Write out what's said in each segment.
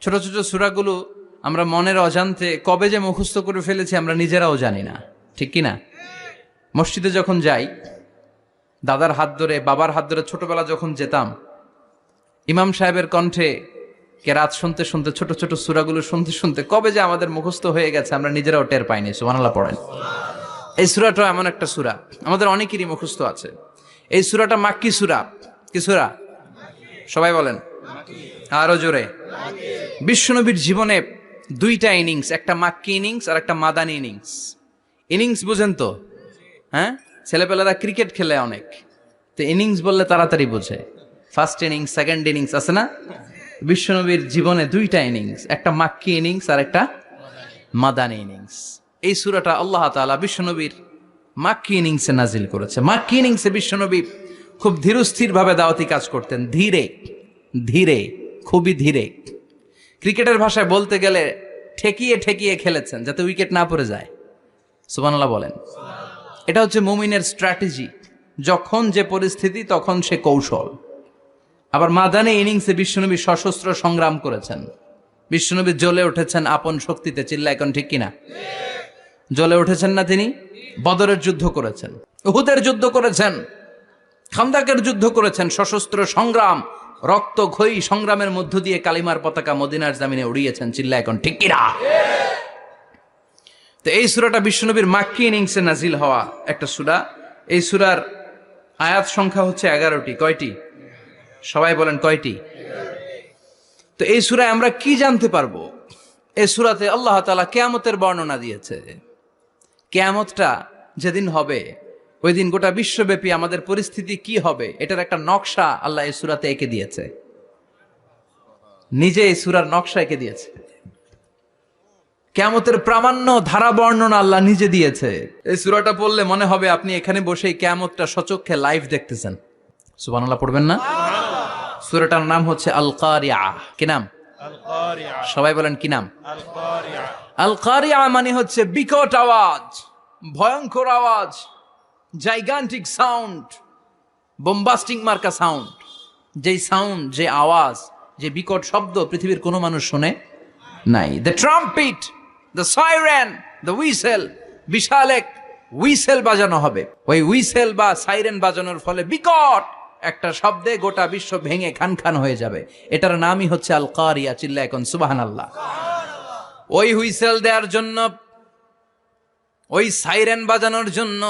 ছোট ছোট সূরাগুলো আমরা মনের অজান্তে কবে যে মুখস্থ করে ফেলেছি আমরা নিজেরাও জানি না, ঠিক কি না? মসজিদে যখন যাই, দাদার হাত ধরে বাবার হাত ধরে ছোটবেলা যখন যেতাম, ইমাম সাহেবের কণ্ঠে কেরাত শুনতে শুনতে ছোট ছোট সূরাগুলো শুনতে শুনতে কবে যে আমাদের মুখস্থ হয়ে গেছে আমরা নিজেরাও টের পাইনি। সুবহানাল্লাহ পড়েন। এই সূরাটা এমন একটা সূরা আমাদের অনেকেরই মুখস্থ আছে। এই সূরাটা মাক্কি সূরা। কি সূরা? সবাই বলেন আরো জোরে। বিশ্বনবীর জীবনে দুইটা ইনিংস, একটা মাক্কি ইনিংস আর একটা মাদানী ইনিংস। ইনিংস বুঝেন তো? হ্যাঁ, ছেলেপেলেরা ক্রিকেট খেলে অনেক, তো ইনিংস বললে তাড়াতাড়ি বোঝে। ফার্স্ট ইনিংস, সেকেন্ড ইনিংস আছে না? বিশ্বনবীর জীবনে দুইটা ইনিংস, একটা মাক্কি ইনিংস আর একটা মাদানী ইনিংস। এই সূরাটা আল্লাহ তাআলা বিশ্বনবীর মাক্কি ইনিংসে নাজিল করেছে। মাক্কি ইনিংসে বিশ্বনবী খুব ধীরস্থির ভাবে দাওয়াতি কাজ করতেন, ধীরে ধীরে, খুবই ধীরে। ক্রিকেটের ভাষায় বলতে গেলে ঠেকিয়ে ঠেকিয়ে খেলেছেন যাতে উইকেট না পড়ে যায়। সুবহানাল্লাহ বলেন। এটা হচ্ছে মুমিনের স্ট্র্যাটেজি, যখন যে পরিস্থিতি তখন সে কৌশল। আবার মাদানী ইনিংসে বিশ্বনবী সশস্ত্র সংগ্রাম করেছেন। বিশ্বনবী জ্বলে উঠেছেন আপন শক্তিতে। চিল্লা এখন ঠিক কিনা? জ্বলে উঠেছেন না তিনি? বদরের যুদ্ধ করেছেন, উহুদের যুদ্ধ করেছেন, খান্দাকের যুদ্ধ করেছেন। সশস্ত্র সংগ্রাম, রক্তক্ষয়ী সংগ্রামের মধ্য দিয়ে কালিমার পতাকা মদিনার জামিনে উড়িয়েছেন। চিল্লা এখন ঠিক কিনা? তো এই সূরাটা বিশ্বনবীর মাক্কি ইনিংসে নাজিল হওয়া একটা সূরা। এই সূরার আয়াত সংখ্যা হচ্ছে 11টি। কয়টি? সবাই বলেন কয়টি? তো এই সূরায় আমরা কি জানতে পারবো? এই সূরাতে আল্লাহ তাআলা কিয়ামতের বর্ণনা দিয়েছে। কিয়ামতটা যেদিন হবে, ওই দিন গোটা বিশ্বব্যাপী আমাদের পরিস্থিতি কি হবে এটার একটা নকশা আল্লাহ এই সূরাতে এঁকে দিয়েছে। নিজে এই সূরার নকশা এঁকে দিয়েছে। কিয়ামতের প্রামাণ্য ধারা বর্ণনা আল্লাহ নিজে দিয়েছে। এই সূরাটা পড়লে মনে হবে আপনি এখানে বসেই কিয়ামতটা সচক্ষে লাইভ দেখতেছেন। সুবহানাল্লাহ পড়বেন না? সূরাটার নাম হচ্ছে আল কারিয়া। কি নাম? আল কারিয়া। সবাই বলেন কি নাম? আল কারিয়া। আল কারিয়া মানে হচ্ছে বিকট আওয়াজ, ভয়ঙ্কর আওয়াজ, জাইগান্টিক সাউন্ড, বোম্বাস্টিক মার্কা সাউন্ড। যেই সাউন্ড, যে আওয়াজ, যে বিকট শব্দ পৃথিবীর কোনো মানুষ শুনে নাই। The trumpet, the siren, the whistle, বিশাল এক হুইসেল বাজানো হবে। ওই হুইসেল বা সাইরেন বাজানোর ফলে বিকট একটা শব্দে গোটা বিশ্ব ভেঙে খান খান হয়ে যাবে। এটার নামই হচ্ছে আল কারিয়া। চিল্লা এখন সুবহানাল্লাহ। ওই হুইসেল দেওয়ার জন্য, ওই সাইরেন বাজানোর জন্য,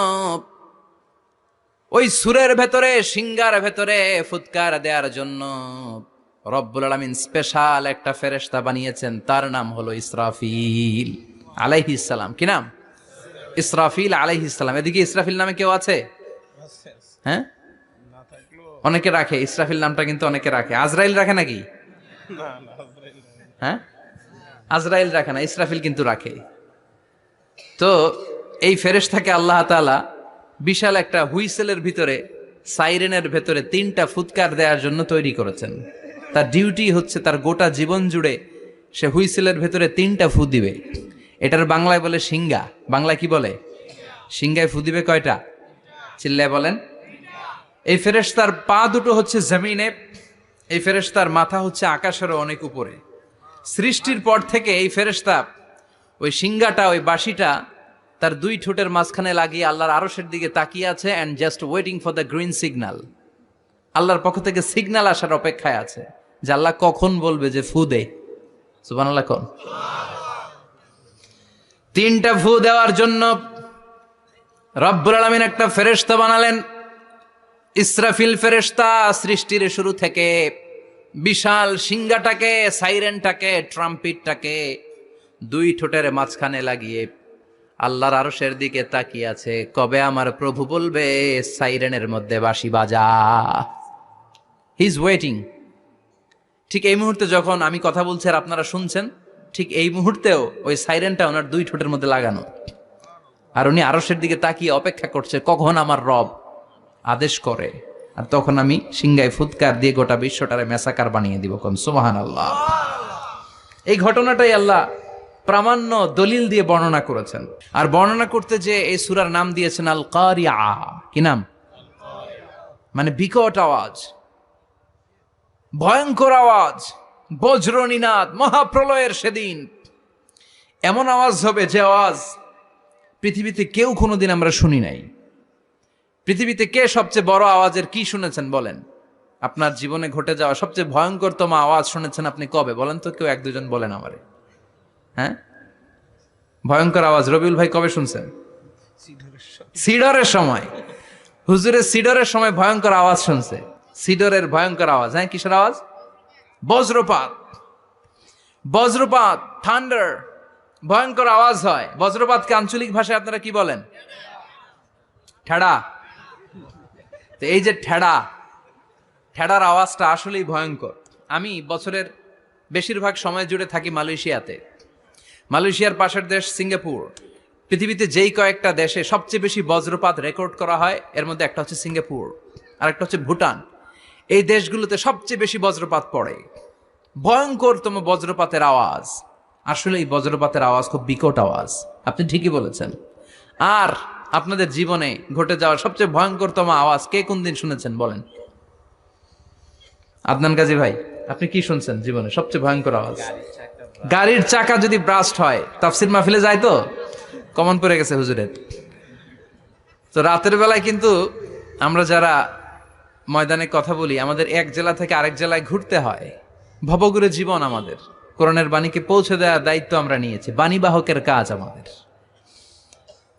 ওই সুরের ভেতরে, সিঙ্গার ভেতরে ফুৎকার দেওয়ার জন্য রব্বুল আলামিন স্পেশাল একটা ফেরেশতা বানিয়েছেন। তার নাম হলো ইসরাফিল আলাইহিস সালাম। কি নাম? ইসরাফিল আলাইহিস সালাম। এদিকে ইসরাফিল নামে কেউ আছে? হ্যাঁ, অনেকে রাখে ইসরাফিল নামটা, কিন্তু অনেকে রাখে। আজরাইল রাখে নাকি? হ্যাঁ, আজরাইল রাখে না, ইসরাফিল কিন্তু রাখে। তো এই ফেরেশতাকে আল্লাহ তাআলা বিশাল একটা হুইসেলের ভিতরে, সাইরেনের ভেতরে 3টা ফুৎকার দেওয়ার জন্য তৈরি করেছেন। তার ডিউটি হচ্ছে তার গোটা জীবন জুড়ে সে হুইসেলের ভেতরে 3টা ফু দিবে। এটার বাংলায় বলে সিঙ্গা। বাংলায় কি বলে? সিঙ্গায় ফু দিবে কয়টা? চিল্লায় বলেন। এই ফেরেশতার পা দুটো হচ্ছে জমিনে, এই ফেরেশতার মাথা হচ্ছে আকাশেরও অনেক উপরে। সৃষ্টির পর থেকে এই ফেরেশতা ওই সিঙ্গাটা, ওই বাঁশিটা তার 2 ঠোঁটের মাঝখানে লাগিয়ে আল্লাহর আরশের দিকে তাকিয়ে আছে, and just waiting for the green signal. আল্লাহর পক্ষ থেকে সিগন্যাল আসার অপেক্ষায় আছে যে আল্লাহ কখন বলবে যে ফু দে। সুবহানাল্লাহ কোন? 3টা ফু দেওয়ার জন্য রব্বুল আলামিন একটা ফেরেশতা বানালেন। ইসরাফিল ফেরেশতা সৃষ্টির শুরু থেকে বিশাল সিঙ্গাটাকে, সাইরেনটাকে, ট্রাম্পিটটাকে 2 ঠোঁটের মাঝখানে লাগিয়ে আল্লাহর আরশের দিকে তাকিয়ে আছে, কবে আমার প্রভু বলবে সাইরেনের মধ্যে বাঁশি বাজা। He is waiting. ঠিক এই মুহূর্তে যখন আমি কথা বলছি আর আপনারা শুনছেন, ঠিক এই মুহূর্তেও ওই সাইরেনটা ওনার 2 ঠোঁটের মধ্যে লাগানো, আর উনি আরশের দিকে তাকিয়ে অপেক্ষা করছে কখন আমার রব আদেশ করে, আর তখন আমি সিঙ্গায় ফুৎকার দিয়ে গোটা বিশ্বটারে মেসাকার বানিয়ে দিব। কোন সুবহানাল্লাহ। এই ঘটনাটাই আল্লাহ প্রামাণ্য দলিল দিয়ে বর্ণনা করেছেন। আর বর্ণনা করতে যে এই সূরার নাম দিয়েছেন আল কারিয়া। কি নাম? মানে বিকট আওয়াজ, ভয়ঙ্কর আওয়াজ, বজ্রনীনাদ, মহাপ্রলয়ের সেদিন এমন আওয়াজ হবে যে আওয়াজ পৃথিবীতে কেউ কোনোদিন আমরা শুনি নাই। পৃথিবীতে কে সবচেয়ে বড় আওয়াজের কি শুনেছেন বলেন? আপনার জীবনে ঘটে যাওয়া সবচেয়ে ভয়ঙ্করতম আওয়াজ শুনেছেন আপনি কবে বলেন তো? কেউ এক দুজন বলেন আমারে। হ্যাঁ, ভয়ঙ্কর আওয়াজ রবিউল ভাই কবে শুনছেন? সিডরের সময়। হুজুরের সিডরের সময় ভয়ঙ্কর আওয়াজ শুনছে। সিডরের ভয়ঙ্কর আওয়াজ। হ্যাঁ, কিসের আওয়াজ? বজ্রপাত। বজ্রপাত, থান্ডার, ভয়ঙ্কর আওয়াজ হয়। বজ্রপাতকে আঞ্চলিক ভাষায় আপনারা কি বলেন? ঠেড়া। তো এই যে ঠেড়ার আওয়াজটা আসলেই ভয়ঙ্কর। আমি বছরের বেশিরভাগ সময় জুড়ে থাকি মালয়েশিয়াতে। মালয়েশিয়ার পাশের দেশ সিঙ্গাপুর। পৃথিবীতে যেই কয়েকটা দেশে সবচেয়ে বেশি বজ্রপাত রেকর্ড করা হয় এর মধ্যে একটা হচ্ছে সিঙ্গাপুর, আর একটা হচ্ছে ভুটান। এই দেশগুলোতে সবচেয়ে বেশি বজ্রপাত পড়ে। ভয়ঙ্করতম বজ্রপাতের আওয়াজ। আসলে এই বজ্রপাতের আওয়াজ খুব বিকট আওয়াজ। আপনি ঠিকই বলেছেন। আর আপনাদের জীবনে ঘটে যাওয়া সবচেয়ে ভয়ঙ্করতম আওয়াজ কে কোন দিন শুনেছেন বলেন? আদনান গাজী ভাই, আপনি কি শুনছেন জীবনে সবচেয়ে ভয়ঙ্কর আওয়াজ? গাড়ির চাকা যদি ব্রাস্ট হয়। তাফসির মাহফিলে যায় তো কমন পড়ে গেছে হুজুরের। তো রাতের বেলায় কিন্তু আমরা যারা ময়দানে কথা বলি, আমাদের এক জেলা থেকে আরেক জেলায় ঘুরতে হয়। ভবঘুরে জীবন আমাদের। কোরআনের বাণীকে পৌঁছে দেওয়ার দায়িত্ব আমরা নিয়েছি, বাণীবাহকের কাজ আমাদের।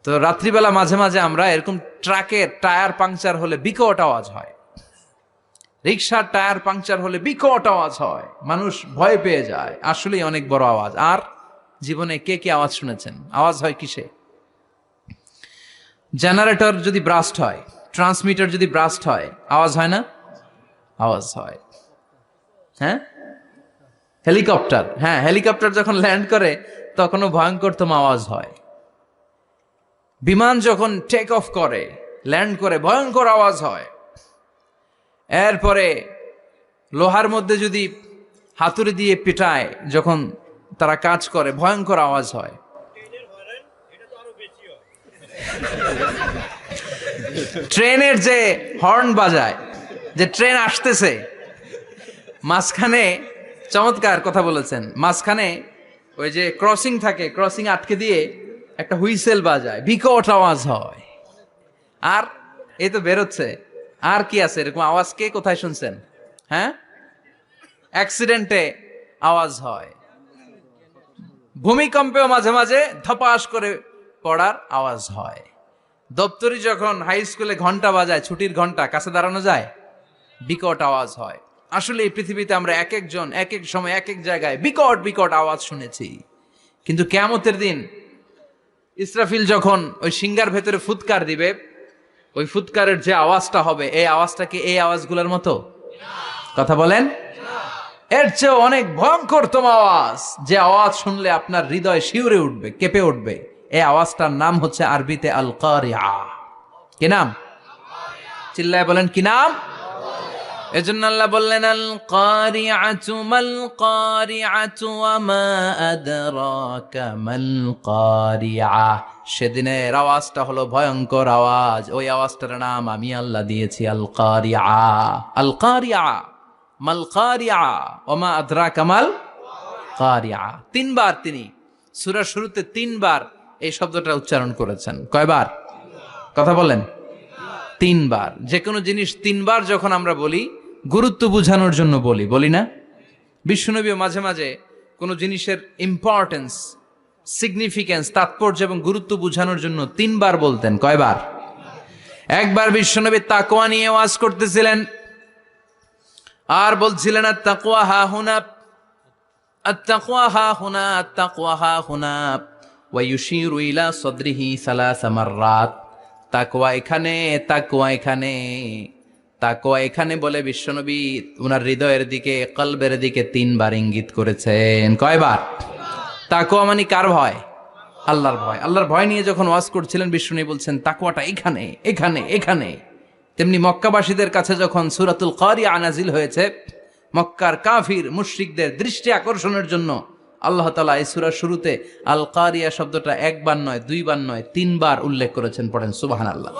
তো রাত্রিবেলা মাঝে মাঝে আমরা এরকম ট্রাকের টায়ার পাংচার হলে বিকট আওয়াজ হয়, রিক্সার টায়ার পাংচার হলে বিকট আওয়াজ হয়, মানুষ ভয় পেয়ে যায়। আসলেই অনেক বড় আওয়াজ। আর জীবনে কে কে আওয়াজ শুনেছেন? আওয়াজ হয় কিসে? জেনারেটর যদি ব্রাস্ট হয়, ট্রান্সমিটার যদি ব্রাস্ট হয়, আওয়াজ হয় না? আওয়াজ হয়। হ্যাঁ, হেলিকপ্টার। হ্যাঁ, হেলিকপ্টার যখন ল্যান্ড করে তখনও ভয়ঙ্করতম আওয়াজ হয়। বিমান যখন টেক অফ করে, ল্যান্ড করে, ভয়ঙ্কর আওয়াজ হয়। এরপরে লোহার মধ্যে যদি হাতুড়ি দিয়ে পিটায় যখন তারা কাজ করে, ভয়ঙ্কর আওয়াজ হয়। ট্রেনের যে হর্ন বাজায়, যে ট্রেন আসতেছে, মাঝখানে চমৎকার কথা বলেছেন, মাঝখানে ওই যে ক্রসিং থাকে, ক্রসিং আটকে দিয়ে একটা হুইসেল বাজায়, বিকট আওয়াজ হয়। আর এই তো বেরোচ্ছে। আর কি আছে এরকম আওয়াজ? কে কোথায় শুনছেন? হ্যাঁ, অ্যাক্সিডেন্টে আওয়াজ হয়। ভূমিকম্পেও মাঝে মাঝে ধপাস করে পড়ার আওয়াজ হয়। দপ্তরি যখন হাই স্কুলে ঘন্টা বাজায়, ছুটির ঘন্টা, কাছে দাঁড়ানো যায়, বিকট আওয়াজ হয়। আসলে এই পৃথিবীতে আমরা এক একজন এক এক সময় এক এক জায়গায় বিকট বিকট আওয়াজ শুনেছি। কিন্তু কিয়ামতের দিন ইসরাফিল যখন ওই সিংহার ভেতরে ফুৎকার দিবে, ওই ফুৎকারের যে আওয়াজটা হবে, এই আওয়াজটা কি এই আওয়াজগুলোর মতো? কথা বলেন। এর চেয়ে অনেক ভয়ঙ্করতম আওয়াজ, যে আওয়াজ শুনলে আপনার হৃদয় শিউরে উঠবে, কেঁপে উঠবে। এই আওয়াজটার নাম হচ্ছে আরবিতে আল কারিআ। কি নাম? চিল্লায় বলেন কি নাম? এজন্য আল্লাহ বললেন আল কারিআতু মাল কারিআতু ওয়া মা আদরাকা মাল কারিআ। সেদিনের আওয়াজটা হলো ভয়ঙ্কর আওয়াজ। ওই আওয়াজটার নাম আমি আল্লাহ দিয়েছি আল কারিআ। আল কারিআ মাল কারিআ ওয়া মা আদরাকা মাল কারিআ। তিনবার তিনি সূরার শুরুতে তিনবার এই শব্দটা উচ্চারণ করেছেন। কয়বার? কথা বলেন। তিনবার। যে কোনো জিনিস তিনবার যখন আমরা বলি, গুরুত্ব বোঝানোর জন্য বলি না? বিশ্বনবীও মাঝে মাঝে কোনো জিনিসের ইম্পর্টেন্স, সিগনিফিকেন্স, তাৎপর্য এবং গুরুত্ব বোঝানোর জন্য তিনবার বলতেন। কয়বার? একবার বিশ্বনবী তাকওয়া নিয়ে ওয়াজ করতেছিলেন, আর বলছিলেন আত-তাকওয়া হা হুনা, আত-তাকওয়া হা হুনা, আত-তাকওয়া হা হুনা, ওয়া ইউশিরু ইলা সাদরিহি সালাসা মাররাত। তাকওয়া এখানে, তাকওয়া এখানে, তাকওয়া এখানে বলে বিশ্বনবী উনার হৃদয়ের দিকে, কলবের দিকে তিনবার ইঙ্গিত করেছেন। কয়বার? তাকওয়া মানে কার ভয়? আল্লাহর ভয়। আল্লাহর ভয় নিয়ে যখন ওয়াজ করছিলেন বিশ্বনবী বলছেন তাকওয়াটা এখানে, এখানে, এখানে। তেমনি মক্কাবাসীদের কাছে যখন সূরাতুল কারিআ নাজিল হয়েছে, মক্কার কাফির মুশরিকদের দৃষ্টি আকর্ষণের জন্য আল্লাহ তাআলা এই সূরার শুরুতে আল কারিয়া শব্দটা একবার নয়, দুইবার নয়, তিনবার উল্লেখ করেছেন। পড়েন সুবহানাল্লাহ।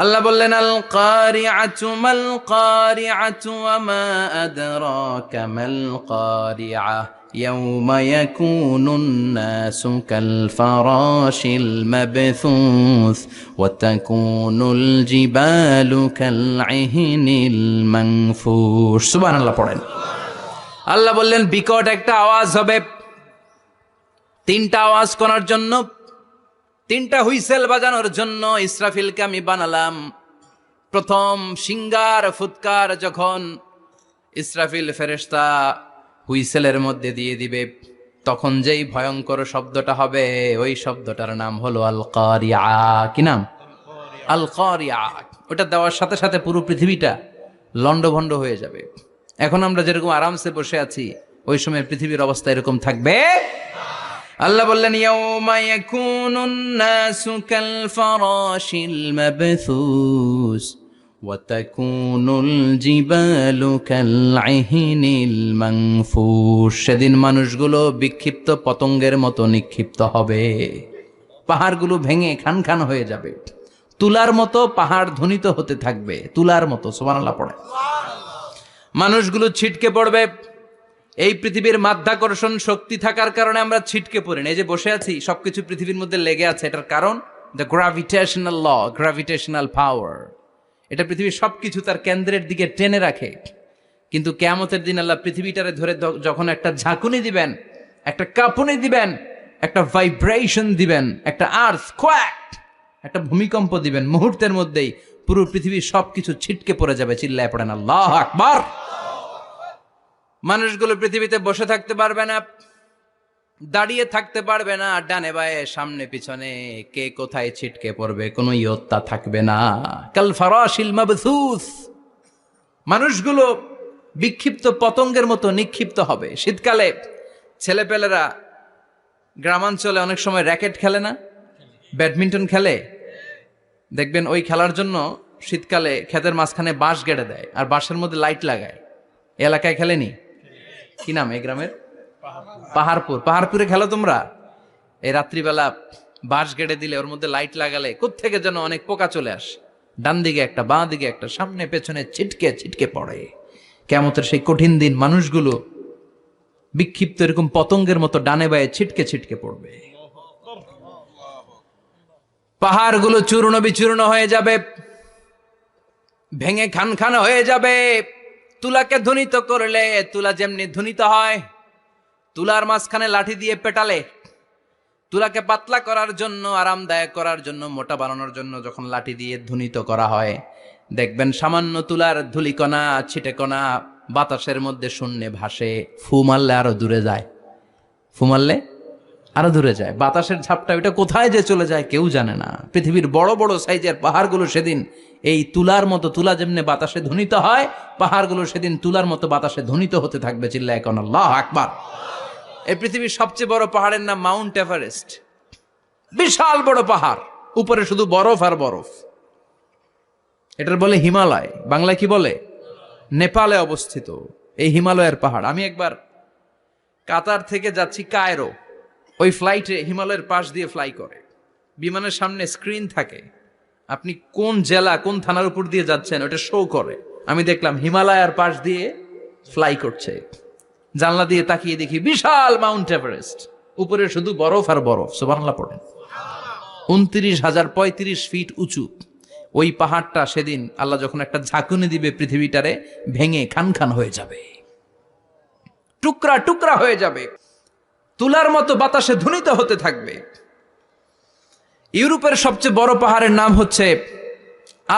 আল্লাহ বললেন আল কারিআতু মাল কারিআতু ওয়া মা আদরাকা মাল কারিআহ ইয়াউমা ইয়াকুনুন নাসু কাল ফারাশিল মাবথুস ওয়া তাকুনুল জিবালু কাল ইহনিল মানফুশ। সুবহানাল্লাহ পড়েন। আল্লাহ বললেন বিকট একটা আওয়াজ হবে, তিনটা আওয়াজ করার জন্য, তিনটা হুইসেল বাজানোর জন্য ইসরাফিলকে আমি বানালাম। প্রথম সিঙ্গার ফুৎকার যখন ইসরাফিল ফেরেশতা হুইসেলের মধ্যে দিয়ে দিবে, তখন যেই ভয়ঙ্কর শব্দটা হবে ওই শব্দটার নাম হলো আল কারিআ। কি নাম? আল কারিআ। ওটা দেওয়ার সাথে সাথে পুরো পৃথিবীটা লন্ডভন্ড হয়ে যাবে। এখন আমরা যেরকম আরামসে বসে আছি, ওই সময় পৃথিবীর অবস্থা এরকম থাকবে। আল্লাহ বললেন ইয়াউমা ইয়াকুনুন নাসু কাল ফারাশিল মাবথুস ওয়া তাকুনুল জিবালু কাল ইহনিল মানফুশ। সেদিন মানুষগুলো বিক্ষিপ্ত পতঙ্গের মতো নিক্ষিপ্ত হবে, পাহাড়গুলো ভেঙে খান খান হয়ে যাবে, তুলার মতো পাহাড় ধ্বনিত হতে থাকবে, তুলার মতো। সুবহানাল্লাহ পড়ে। মানুষগুলো ছিটকে পড়বে। এই পৃথিবীর মাধ্যাকর্ষণ শক্তি থাকার কারণে আমরা ছিটকে পড়ি না। এই যে বসে আছি, সবকিছু পৃথিবীর মধ্যে লেগে আছে, এটার কারণ দ্য গ্র্যাভিটেশনাল ল, গ্র্যাভিটেশনাল পাওয়ার। এটা পৃথিবীর সবকিছু তার কেন্দ্রের দিকে টেনে রাখে। কিন্তু কিয়ামতের দিন আল্লাহ পৃথিবীটারে ধরে যখন একটা ঝাঁকুনি দিবেন, একটা কাঁপুনি দিবেন, একটা ভাইব্রেশন দিবেন, একটা আর্থকোয়েক, একটা ভূমিকম্প দিবেন, মুহূর্তের মধ্যেই পুরো পৃথিবীর সবকিছু ছিটকে পড়ে যাবে। চিল্লায় পড়েন আল্লাহু আকবার। মানুষগুলো পৃথিবীতে বসে থাকতে পারবে না, দাঁড়িয়ে থাকতে পারবে না, ডানে বায়ে সামনে পিছনে কে কোথায় ছিটকে পড়বে কোনো ইয়ত্তা থাকবে না। কাল ফারাশিল মাবথুস। মানুষগুলো বিক্ষিপ্ত পতঙ্গের মতো নিক্ষিপ্ত হবে। শীতকালে ছেলেপেলেরা গ্রামাঞ্চলে অনেক সময় র্যাকেট খেলে না, ব্যাডমিন্টন খেলে, দেখবেন ওই খেলার জন্য শীতকালে ক্ষেতের মাঝখানে বাঁশ গেড়ে দেয় আর বাঁশের মধ্যে লাইট লাগায়। এলাকায় খেলেনি? কি নাম এই গ্রামের? পাহাড়পুর। পাহাড়পুরে খেলো তোমরা? এই রাত্রিবেলা বাঁশ গেড়ে দিলে ওর মধ্যে লাইট লাগালে কোত্থেকে যেন অনেক পোকা চলে আসে, ডান দিকে একটা, বাঁ দিকে একটা, সামনে পেছনে ছিটকে ছিটকে পড়ে। কিয়ামতের সেই কঠিন দিন মানুষগুলো বিক্ষিপ্ত এরকম পতঙ্গের মতো ডানে বায়ে ছিটকে ছিটকে পড়বে। পাহাড়গুলো চূর্ণ বিচূর্ণ হয়ে যাবে, ভেঙে খান খান হয়ে যাবে। তুলাকে ধ্বনিত করলে তুলা যেমনি ধ্বনিত হয়, তুলার মাঝখানে লাঠি দিয়ে পেটালে, তুলাকে পাতলা করার জন্য, আরামদায়ক করার জন্য, মোটা বানানোর জন্য যখন লাঠি দিয়ে ধ্বনিত করা হয়, দেখবেন সামান্য তুলার ধুলিকণা ছিটেকণা বাতাসের মধ্যে শূন্যে ভাসে। ফু মারলে আরো দূরে যায়, ফু মারলে আরো দূরে যায়। বাতাসের ঝাপটা ওইটা কোথায় যে চলে যায় কেউ জানে না। পৃথিবীর বড় বড় সাইজের পাহাড়গুলো সেদিন এই তুলার মতো, তুলা যেমনি বাতাসে ধ্বনিত হয়, পাহাড়গুলো সেদিন তুলার মতো বাতাসে ধ্বনিত হতে থাকবে। চিল্লায় কোন আল্লাহু আকবার। এই পৃথিবীর সবচেয়ে বড় পাহাড়ের নাম মাউন্ট এভারেস্ট। বিশাল বড় পাহাড়, উপরে শুধু বরফ আর বরফ। এটার বলে হিমালয়। বাংলায় কি বলে? নেপালে অবস্থিত এই হিমালয়ের পাহাড়। আমি একবার কাতার থেকে যাচ্ছি কায়রো, ওই ফ্লাইটে হিমালয়ের পাশ দিয়ে ফ্লাই করে, বিমানের সামনে স্ক্রিন থাকে, আপনি কোন জেলা কোন থানার উপর দিয়ে যাচ্ছেন ওটা শো করে। আমি দেখলাম হিমালয়ের পাশ দিয়ে ফ্লাই করছে। জানলা দিয়ে তাকিয়ে দেখি বিশাল মাউন্ট এভারেস্ট, উপরে শুধু বরফ আর বরফ। সুবহানাল্লাহ পড়েন। 29,035 ফিট উঁচু ওই পাহাড়টা সেদিন আল্লাহ যখন একটা ঝাঁকুনি দিবে, পৃথিবীটারে ভেঙে খান খান হয়ে যাবে, টুকরা টুকরা হয়ে যাবে, তুলার মতো বাতাসে ধ্বনিত হতে থাকবে। ইউরোপের সবচেয়ে বড় পাহাড়ের নাম হচ্ছে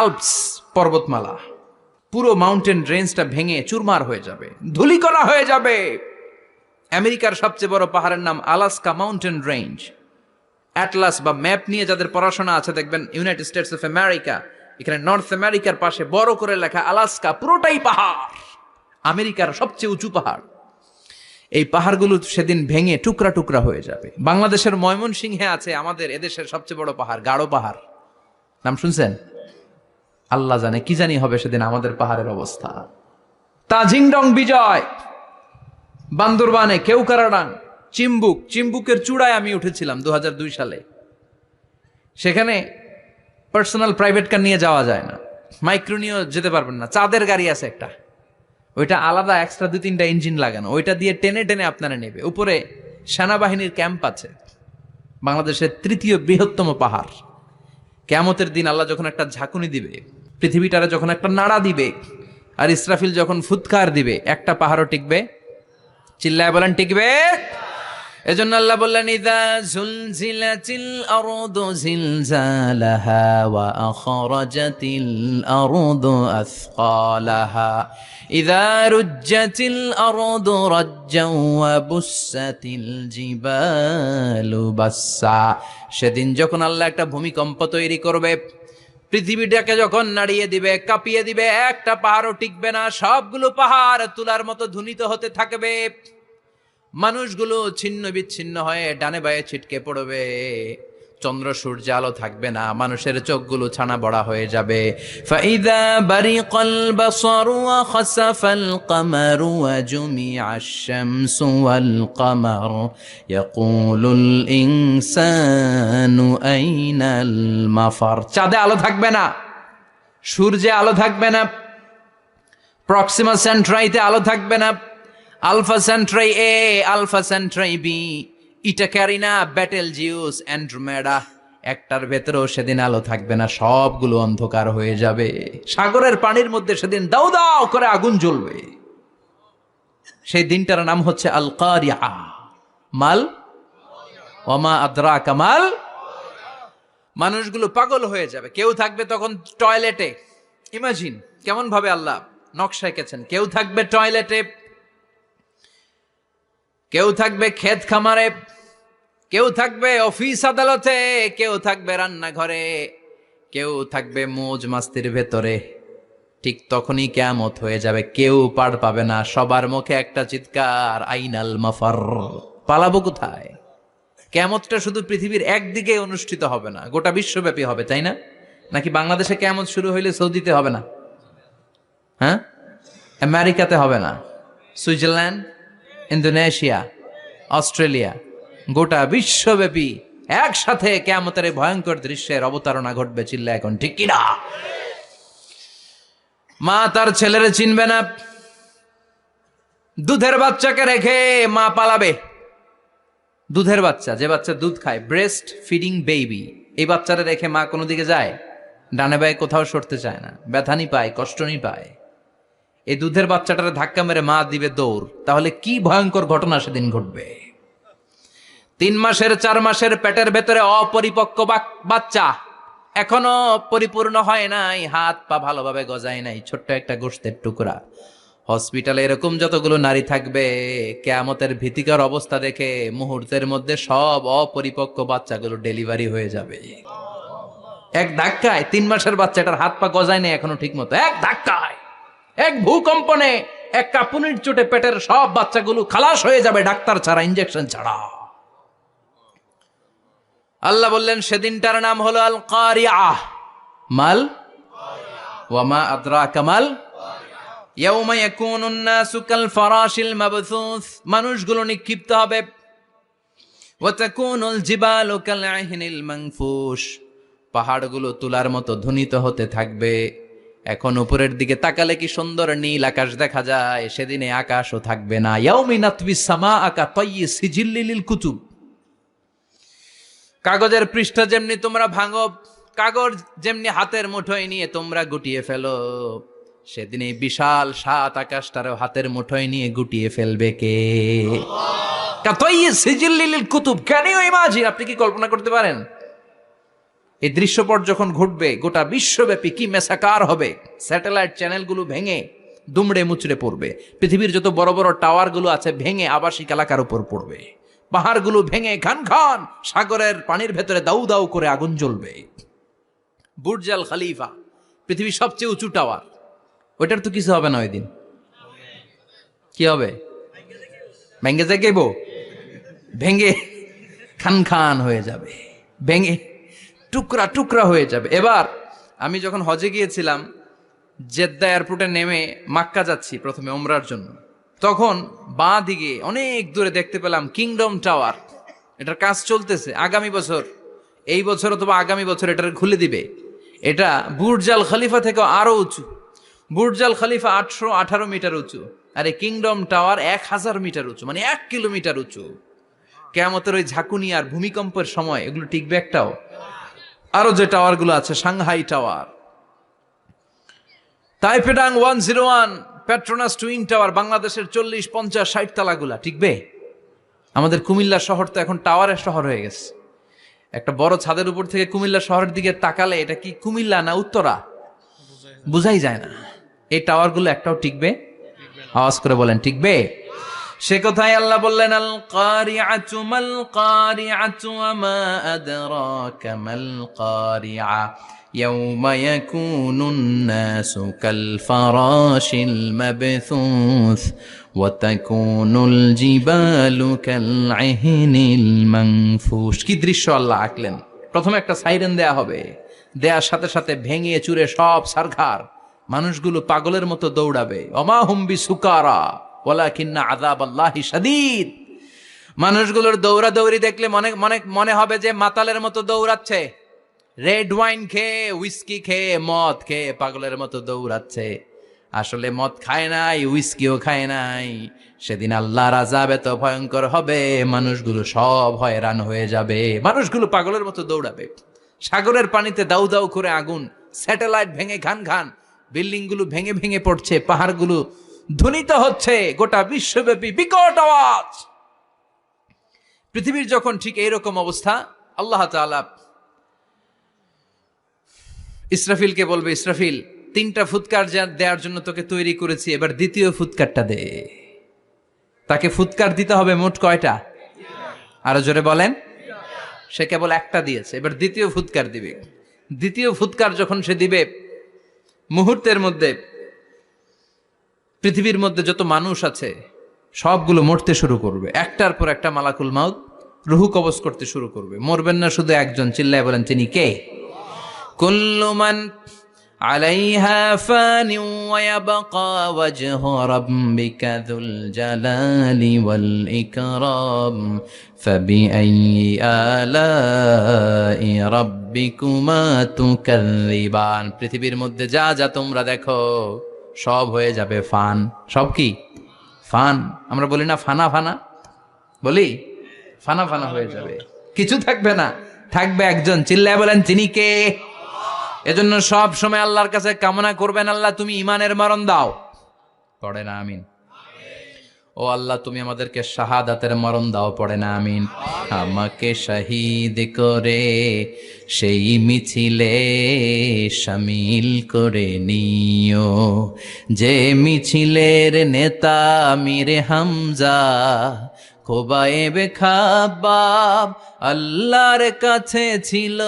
আল্পস পর্বতমালা। পুরো মাউন্টেন রেঞ্জটা ভেঙে চুরমার হয়ে যাবে, ধূলিকণা হয়ে যাবে। আমেরিকার সবচেয়ে বড় পাহাড়ের নাম আলাস্কা মাউন্টেন রেঞ্জ। অ্যাটলাস বা ম্যাপ নিয়ে যাদের পড়াশোনা আছে দেখবেন ইউনাইটেড স্টেটস অফ আমেরিকা, এখানে নর্থ আমেরিকার পাশে বড় করে লেখা আলাস্কা, পুরোটাই পাহাড়, আমেরিকার সবচেয়ে উঁচু পাহাড়। এই পাহাড়গুলো সেদিন ভেঙে টুকরা টুকরা হয়ে যাবে। বাংলাদেশের ময়মনসিংহে আছে আমাদের এদেশের সবচেয়ে বড় পাহাড়, গাঢ় পাহাড়। নাম শুনছেন? আল্লাহ জানে কি জানি হবে সেদিন আমাদের পাহাড়ের অবস্থা। তাজিংডং বিজয়, বান্দরবানে কেউকারাডাং, চিম্বুকের চূড়ায় আমি উঠেছিলাম 2002 সালে। সেখানে পার্সোনাল প্রাইভেট কার নিয়ে যাওয়া যায় না, মাইক্রো নিয়েও যেতে পারবেন না। চাঁদের গাড়ি আছে একটা, ওইটা আলাদা এক্সট্রা 2-3টা ইঞ্জিন লাগানো, ওইটা দিয়ে টেনে টেনে আপনারা নেবে। উপরে সেনাবাহিনীর ক্যাম্প আছে, বাংলাদেশের 3য় বৃহত্তম পাহাড়। কিয়ামতের দিন আল্লাহ যখন একটা ঝাঁকুনি দিবে, পৃথিবীটারে যখন একটা নাড়া দিবে, আর ইসরাফিল যখন ফুৎকার দিবে, একটা পাহাড়ও টিকবে? চিল্লায় বলেন টিকবে? এজন্য আল্লাহ বললেন, ইযা জুলজিলাতিল আরদু জিলজালাহা ওয়া আখরাজাতিল আরদু আসকালাহা ইযা রুজ্জাতিল আরদু রাজ্জাও ওয়া বুসাতিল জিবালু বাসসা। সেদিন যখন আল্লাহ একটা ভূমিকম্প তৈরি করবে, পৃথিবীটাকে যখন নাড়িয়ে দিবে, কাঁপিয়ে দিবে, একটা পাহাড়ও টিকবে না, সবগুলো পাহাড় তুলার মতো ধ্বনিত হতে থাকবে। মানুষগুলো ছিন্ন বিচ্ছিন্ন হয়ে ডানে বায়ে ছিটকে পড়বে, চন্দ্র সূর্য আলো থাকবে না, মানুষের চোখগুলো ছানা বড়া হয়ে যাবে। ফাইদা বারিকাল বাসারু ওয়া খাসাফাল কামারু ওয়া জুমিআশ শামসু ওয়াল কামার ইয়াকুলুল ইনসানু আইনাল মাফার। চাঁদে আলো থাকবে না, সূর্যে আলো থাকবে না, প্রক্সিমা সেন্ট্রাইতে আলো থাকবে না, Alpha Centauri A, Alpha Centauri B, Eta Carinae, Betelgeuse, Andromeda, একটার ভেতরেও সেদিন আলো থাকবে না, সবগুলো অন্ধকার হয়ে যাবে। সাগরের পানির মধ্যে সেদিন দাউ দাউ করে আগুন জ্বলবে। সেই দিনটার নাম হচ্ছে আল কারিআ। মাল ওয়ামা আদরাকা মাল। মানুষগুলো পাগল হয়ে যাবে। কেউ থাকবে তখন টয়লেটে, ইমাজিন কেমন ভাবে আল্লাহ নকশা এঁকেছেন। কেউ থাকবে টয়লেটে, কেউ থাকবে ক্ষেত খামারে, কেউ থাকবে অফিস আদালতে, কেউ থাকবে রান্নাঘরে, কেউ থাকবে মৌজ মাস্তির ভেতরে। ঠিক তখনই কিয়ামত হয়ে যাবে, কেউ পার পাবে না, সবার মুখে একটা চিৎকার, আইনাল মাফার। পালাবো কোথায়? কিয়ামতটা শুধু পৃথিবীর একদিকে অনুষ্ঠিত হবে না, গোটা বিশ্বব্যাপী হবে, তাই না? নাকি বাংলাদেশে কিয়ামত শুরু হইলে সৌদিতে হবে না? হ্যাঁ, আমেরিকাতে হবে না, সুইজারল্যান্ড, ইন্দোনেশিয়া, অস্ট্রেলিয়া, গোটা বিশ্বব্যাপী একসাথে কিয়ামতের এই ভয়ঙ্কর দৃশ্যের অবতারণা ঘটবে। চিল্লা এখন ঠিক কিনা? মা তার ছেলেরে চিনবে না, দুধের বাচ্চাকে রেখে মা পালাবে। দুধের বাচ্চা, যে বাচ্চা দুধ খায়, ব্রেস্ট ফিডিং বেবি, এই বাচ্চারা রেখে মা কোনো দিকে যায়? ডানে বায়ে কোথাও সরতে চায় না, ব্যথানি পায়, কষ্টনি পায়। এই দুধের বাচ্চাটারে ধাক্কা মেরে মা দিবে দৌড়। তাহলে কি ভয়ঙ্কর ঘটনা সেদিন ঘটবে। 3 মাসের 4 মাসের পেটের ভেতরে অপরিপক্ক বাচ্চা, এখনো পরিপূর্ণ হয় নাই, হাত পা ভালোভাবে গজায় নাই, ছোট্ট একটা গোশতের টুকরা। হসপিটালে এরকম যতগুলো নারী থাকবে, কিয়ামতের ভীতিকর অবস্থা দেখে মুহূর্তের মধ্যে সব অপরিপক্ক বাচ্চাগুলো ডেলিভারি হয়ে যাবে। এক ধাক্কায় 3 মাসের বাচ্চাটার হাত পা গজায় নাই এখনো ঠিক মতো, এক ধাক্কায়, এক ভূকম্পনে, এক কাঁপুনির চোটে পেটের সব বাচ্চাগুলো খালাস হয়ে যাবে, ডাক্তার ছাড়া, ইনজেকশন ছাড়া। আল্লাহ বললেন সেদিনটার নাম হলো আল কারিআ। মাল ওয়ামা আদরাকা মাল। ইয়াউমা ইয়াকুনুন নাসু কাল ফারাশিল মাবথুস, মানুষগুলো নিক্ষিপ্ত হবে। ওয়া তাকুনুল জিবালু কাল আহিনিল মানফুশ, পাহাড়গুলো তুলার মতো ধ্বনিত হতে থাকবে। এখন উপরের দিকে তাকালে কি সুন্দর নীল আকাশ দেখা যায়, সেদিনে আকাশও থাকবে না। ইয়াউমিন নাতবিস সামাআ কাতায়্যি সিজিল্লিল লিল কুতুব, কাগজের পৃষ্ঠা যেমনি তোমরা ভাঙো, কাগজ যেমনি হাতের মুঠোয় নিয়ে তোমরা গুটিয়ে ফেলো, সেদিন এই বিশাল 7 আকাশটারও হাতের মুঠোয় নিয়ে গুটিয়ে ফেলবে কে? কাতায়্যি সিজিল্লিল লিল কুতুব। Can you imagine? আপনি কি কল্পনা করতে পারেন এই দৃশ্যপট যখন ঘটবে গোটা বিশ্বব্যাপী কি মেসাকার হবে? স্যাটেলাইট চ্যানেলগুলো ভেঙে দুমড়ে মুচড়ে পড়বে, পৃথিবীর যত বড় বড় টাওয়ারগুলো আছে ভেঙে আবাসিক এলাকার উপর পড়বে, পাহাড়গুলো ভেঙে খান খান সাগরের পানির ভেতরে দাউ দাউ করে আগুন জ্বলবে। বুর্জ আল খলিফা, পৃথিবীর সবচেয়ে উঁচু টাওয়ার, ওইটার তো কিছু হবে না ওই দিন। কি হবে? ভেঙে যাইব, ভেঙে খান খান হয়ে যাবে, ভেঙে টুকরা টুকরা হয়ে যাবে। এবার আমি যখন হজে গিয়েছিলাম, জেদ্দা এয়ারপোর্টে নেমে মাক্কা যাচ্ছি প্রথমে ওমরার জন্য, তখন বাঁ দিকে অনেক দূরে দেখতে পেলাম কিংডম টাওয়ার। এটার কাজ চলতেছে, আগামী বছর, এই বছর অথবা আগামী বছর এটার খুলে দিবে। এটা বুর্জ আল খলিফা থেকে আরো উঁচু। বুর্জ আল খলিফা 818 মিটার উঁচু, আর এই কিংডম টাওয়ার 1000 মিটার উঁচু, মানে 1 কিলোমিটার উঁচু। কিয়ামতের ওই ঝাঁকুনি আর ভূমিকম্পের সময় এগুলো টিকবে একটাও? আরো যে টাওয়ার গুলো আছে, সাংহাই টাওয়ার, তাইপেডাং 101, পেট্রোনাস টুইন টাওয়ার, বাংলাদেশের 40, 50, 60 তালাগুলা টিকবে? আমাদের কুমিল্লা শহর তো এখন টাওয়ারের শহর হয়ে গেছে। একটা বড় ছাদের উপর থেকে কুমিল্লা শহরের দিকে তাকালে এটা কি কুমিল্লা না উত্তরা বুঝাই যায় না। এই টাওয়ার গুলো একটাও টিকবে? আওয়াজ করে বলেন টিকবে? সে কথাই আল্লাহ বললেন, আল কারিআতু মাল কারিআতু ওয়া মা আদরাকা মাল কারিআ ইয়াউমা ইয়াকুনুন নাসু কাল ফারাশিল মাবথুস ওয়া তাকুনুল জিবালু কাল ইহনিল মানফুশ। কি দৃশ্য আল্লাহ আঁকলেন! প্রথমে একটা সাইরেন দেয়া হবে, দেয়ার সাথে সাথে ভেঙে চুরে সব সারখার, মানুষগুলো পাগলের মতো দৌড়াবে। ওমা হুম বিসুকারা ওয়ালাকিন্না আযাবাল্লাহি শাদীদ। মানুষগুলোর দৌড়াদৌড়ি দেখলে মনে হবে যে মাতালের মতো দৌড়াচ্ছে, রেড ওয়াইন খেয়ে, উইস্কি খেয়ে, মদ খেয়ে পাগলের মতো দৌড়াচ্ছে। আসলে মদ খায় নাই, উইস্কিও খায় নাই। সেদিন আল্লাহর আযাব এত ভয়ঙ্কর হবে, মানুষগুলো সব হয়রান হয়ে যাবে, মানুষগুলো পাগলের মতো দৌড়াবে। সাগরের পানিতে দাউ দাউ করে আগুন, স্যাটেলাইট ভেঙে ঘান ঘান, বিল্ডিং গুলো ভেঙে ভেঙে পড়ছে, পাহাড়গুলো ধ্বনিত হচ্ছে, গোটা বিশ্বব্যাপী বিকট আওয়াজ। পৃথিবীর যখন ঠিক এইরকম অবস্থা, আল্লাহ তাআলা ইসরাফিলকে বলবে, ইসরাফিল 3টা ফুৎকার দেওয়ার জন্য তোকে তৈরি করেছি, এবার দ্বিতীয় ফুৎকারটা দে। তাকে ফুৎকার দিতে হবে মোট কয়টা? আরো জোরে বলেন। সে কেবল একটা দিয়েছে, এবার দ্বিতীয় ফুৎকার দিবে। দ্বিতীয় ফুৎকার যখন সে দিবে, মুহূর্তের মধ্যে পৃথিবীর মধ্যে যত মানুষ আছে সবগুলো মরতে শুরু করবে, একটার পর একটা মালাকুল মাউত রুহু কবজ করতে শুরু করবে। মরবেন না শুধু একজন, চিল্লায় বলেন তিনি কে? কুল্লু মান আলাইহা ফানি ওয়া ইয়াবকা ওয়াজহু রাব্বিকা যুল জালালি ওয়াল ইকরাম ফাবিআইয়ি আলাই রাব্বিকুমা তুকাযযিবান। পৃথিবীর মধ্যে যা যা তোমরা দেখো সব হয়ে যাবে ফান। সব কি? ফান। আমরা বলি না ফানা ফানা, বলি ফানা ফানা হয়ে যাবে, কিছু থাকবে না, থাকবে একজন, চিল্লায় বলেন তিনি কে? এজন্য সব সময় আল্লাহর কাছে কামনা করবেন, আল্লাহ তুমি ইমানের মরণ দাও। পড়ে না আমিন? ও আল্লাহ তুমি আমাদেরকে শাহাদাতের মরণ দাও। পড়ে না আমিন? আমাকে শহীদ করে সেই মিছিলে শামিল করে নিও, যে মিছিলের নেতা আমিরে হামজা খোবায়েবে খাব্বাব আল্লাহর কাছে ছিল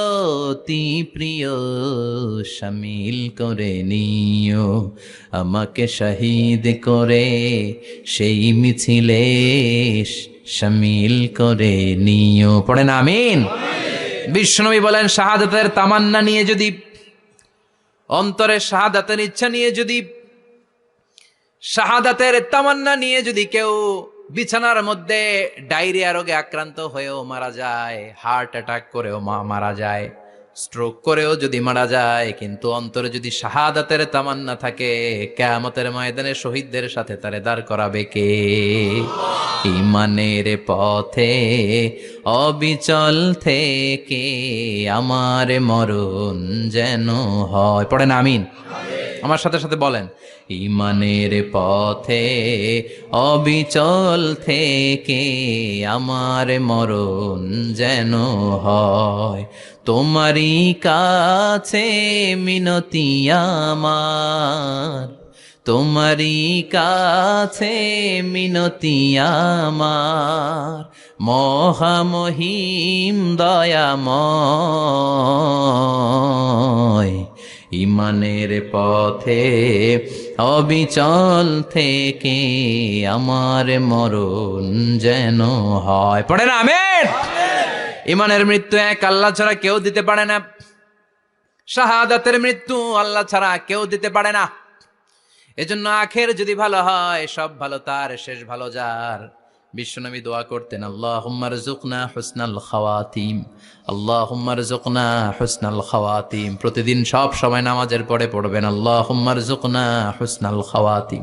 অতি প্রিয়, শামিল করে নিও আমাকে শহীদ করে সেই মিছিলে শামিল করে নিও। পড়েন আমিন? বিশ্বনবী বলেন, শাহাদাতের তামান্না নিয়ে যদি, অন্তরে শাহাদাতের ইচ্ছা নিয়ে যদি, শাহাদাতের তামান্না নিয়ে যদি কেউ বিছানার মধ্যে ডায়রিয়া রোগে আক্রান্ত হয়েও মারা যায়, হার্ট অ্যাটাক করেও মারা যায়, স্ট্রোক করেও যদি মারা যায়, কিন্তু অন্তরে যদি শাহাদাতের তামান্না থাকে, কিয়ামতের ময়দানে শহীদদের সাথে তারে দাঁড় করাবে কে? ঈমানের পথে অবিচল থেকে আমার মরণ যেন হয়। পড়েন আমিন? আমার সাথে সাথে বলেন, ঈমানের পথে অবিচল থেকে আমার মরণ যেন হয়। তোমারই কাছে মিনতি আমার, তোমারই কাছে মিনতি আমার, মহামহিম দয়াময়। ঈমানের পথে অবিচল থেকে আমার মরণ যেন হয়। পড়ে না আমিন? ঈমানের মৃত্যু এক আল্লাহ ছাড়া কেউ দিতে পারে না, শাহাদাতের মৃত্যু আল্লাহ ছাড়া কেউ দিতে পারে না। এজন্য আখের যদি ভালো হয়, সব ভালো তার, শেষ ভালো যার। বিশ্বনবী দোয়া করতেন, আল্লাহুম্মা রযুকনা হুসনাল খাওয়াতিম, আল্লাহুম্মা রযুকনা হুসনাল খাওয়াতিম। প্রতিদিন সব সময় নামাজের পরে পড়বেন, আল্লাহুম্মা রযুকনা হুসনাল খাওয়াতিম,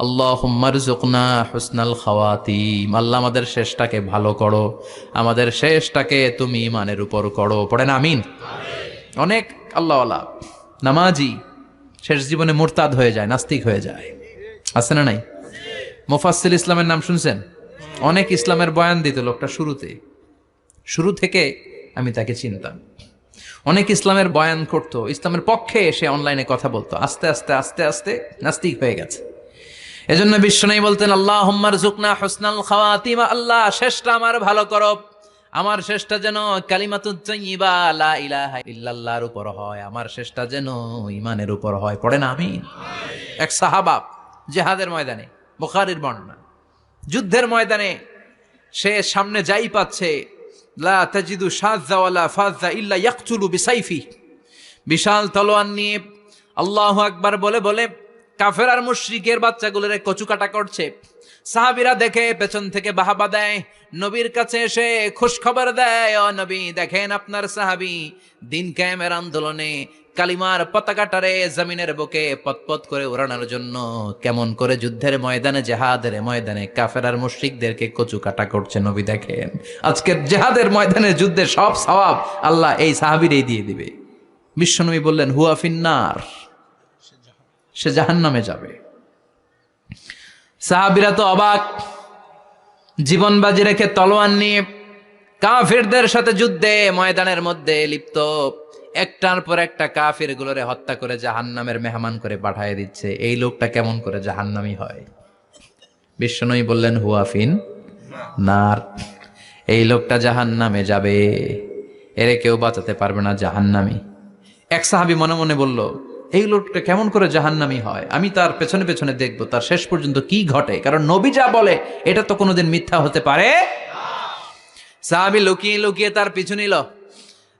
আল্লাহুম্মা রযুকনা হুসনাল খাওয়াতিম। আল্লাহ আমাদের শেষটাকে ভালো করো, আমাদের শেষটাকে তুমি ঈমানের উপর করো। পড়েন আমিন। অনেক আল্লাহওয়ালা নামাজি শেষ জীবনে মুরতাদ হয়ে যায়, নাস্তিক হয়ে যায়, আছে না নাই? মুফাসসিল ইসলামের নাম শুনছেন? অনেক ইসলামের বয়ান দিত লোকটা শুরু থেকে আমি তাকে চিনতাম। অনেক ইসলামের বয়ান করতো, ইসলামের পক্ষে এসে অনলাইনে কথা বলতো, আস্তে আস্তে আস্তে আস্তে নাস্তিক হয়ে গেছে। এজন্য বিশ্বনবী বলতেন, আল্লাহুম্মা রযুকনা হুসনাল খাওয়াতিম, আল্লাহ শেষটা আমার ভালো করো, আমার শেষটা যেন কালিমাতুত তাইয়্যিবা লা ইলাহা ইল্লাল্লাহর উপর হয়, আমার শেষটা যেন ঈমানের উপর হয়। পড়েন আমিন। এক সাহাবা জিহাদের ময়দানে, বুখারীর বর্ণনা, যুদ্ধের ময়দানে সে সামনে যাই পাচ্ছে, লা তাজিদু শাযযা ওয়ালা ফাযযা ইল্লা ইয়াকতুলু বিসাইফি, বিশাল তলোয়ার নিয়ে আল্লাহু আকবার বলে বলে কাফের আর মুশরিকের বাচ্চাগুলোরে কচুকাটা করছে। সাহাবীরা দেখে পেছন থেকে বাহাবা দেয়, নবীর কাছে এসে খুশ খবর দেয়, ও নবী দেখেন আপনার সাহাবী দিন কায়েমের আন্দোলনে কালিমার পতাকাটারে জমিনের বুকে পতপত করে উড়ানোর জন্য কেমন করে যুদ্ধের ময়দানে, জিহাদের ময়দানে কাফের আর মুশরিকদেরকে কচুকাটা করছে। নবী দেখেন আজকের জিহাদের ময়দানে যুদ্ধের সব সওয়াব আল্লাহ এই সাহাবীরই দিয়ে দিবে। বিশ্বনবী বললেন, হুয়া ফিন্নার, সে জাহান্নামে যাবে। সাহাবীরা তো অবাক, জীবন বাজি রেখে তলোয়ার নিয়ে কাফেরদের সাথে যুদ্ধে ময়দানের মধ্যে লিপ্ত, একটার পর একটা কাফের গুলোরে হত্যা করে জাহান্নামের মেহমান করে পাঠিয়ে দিচ্ছে। এই লোকটা কেমন করে জাহান্নামী হয়? বিশ্বনবী বললেন, হুয়া ফিন নার, এই লোকটা জাহান্নামে যাবে, এরে কেউ বাঁচাতে পারবে না, জাহান্নামী। এক সাহাবী মনে মনে বলল, এই লোকটা কেমন করে জাহান্নামী হয়, আমি তার পেছনে পেছনে দেখবো তার শেষ পর্যন্ত কি ঘটে, কারণ নবী যা বলে এটা তো কোনোদিন মিথ্যা হতে পারে। সাহাবী লুকিয়ে লুকিয়ে তার পিছু নিল,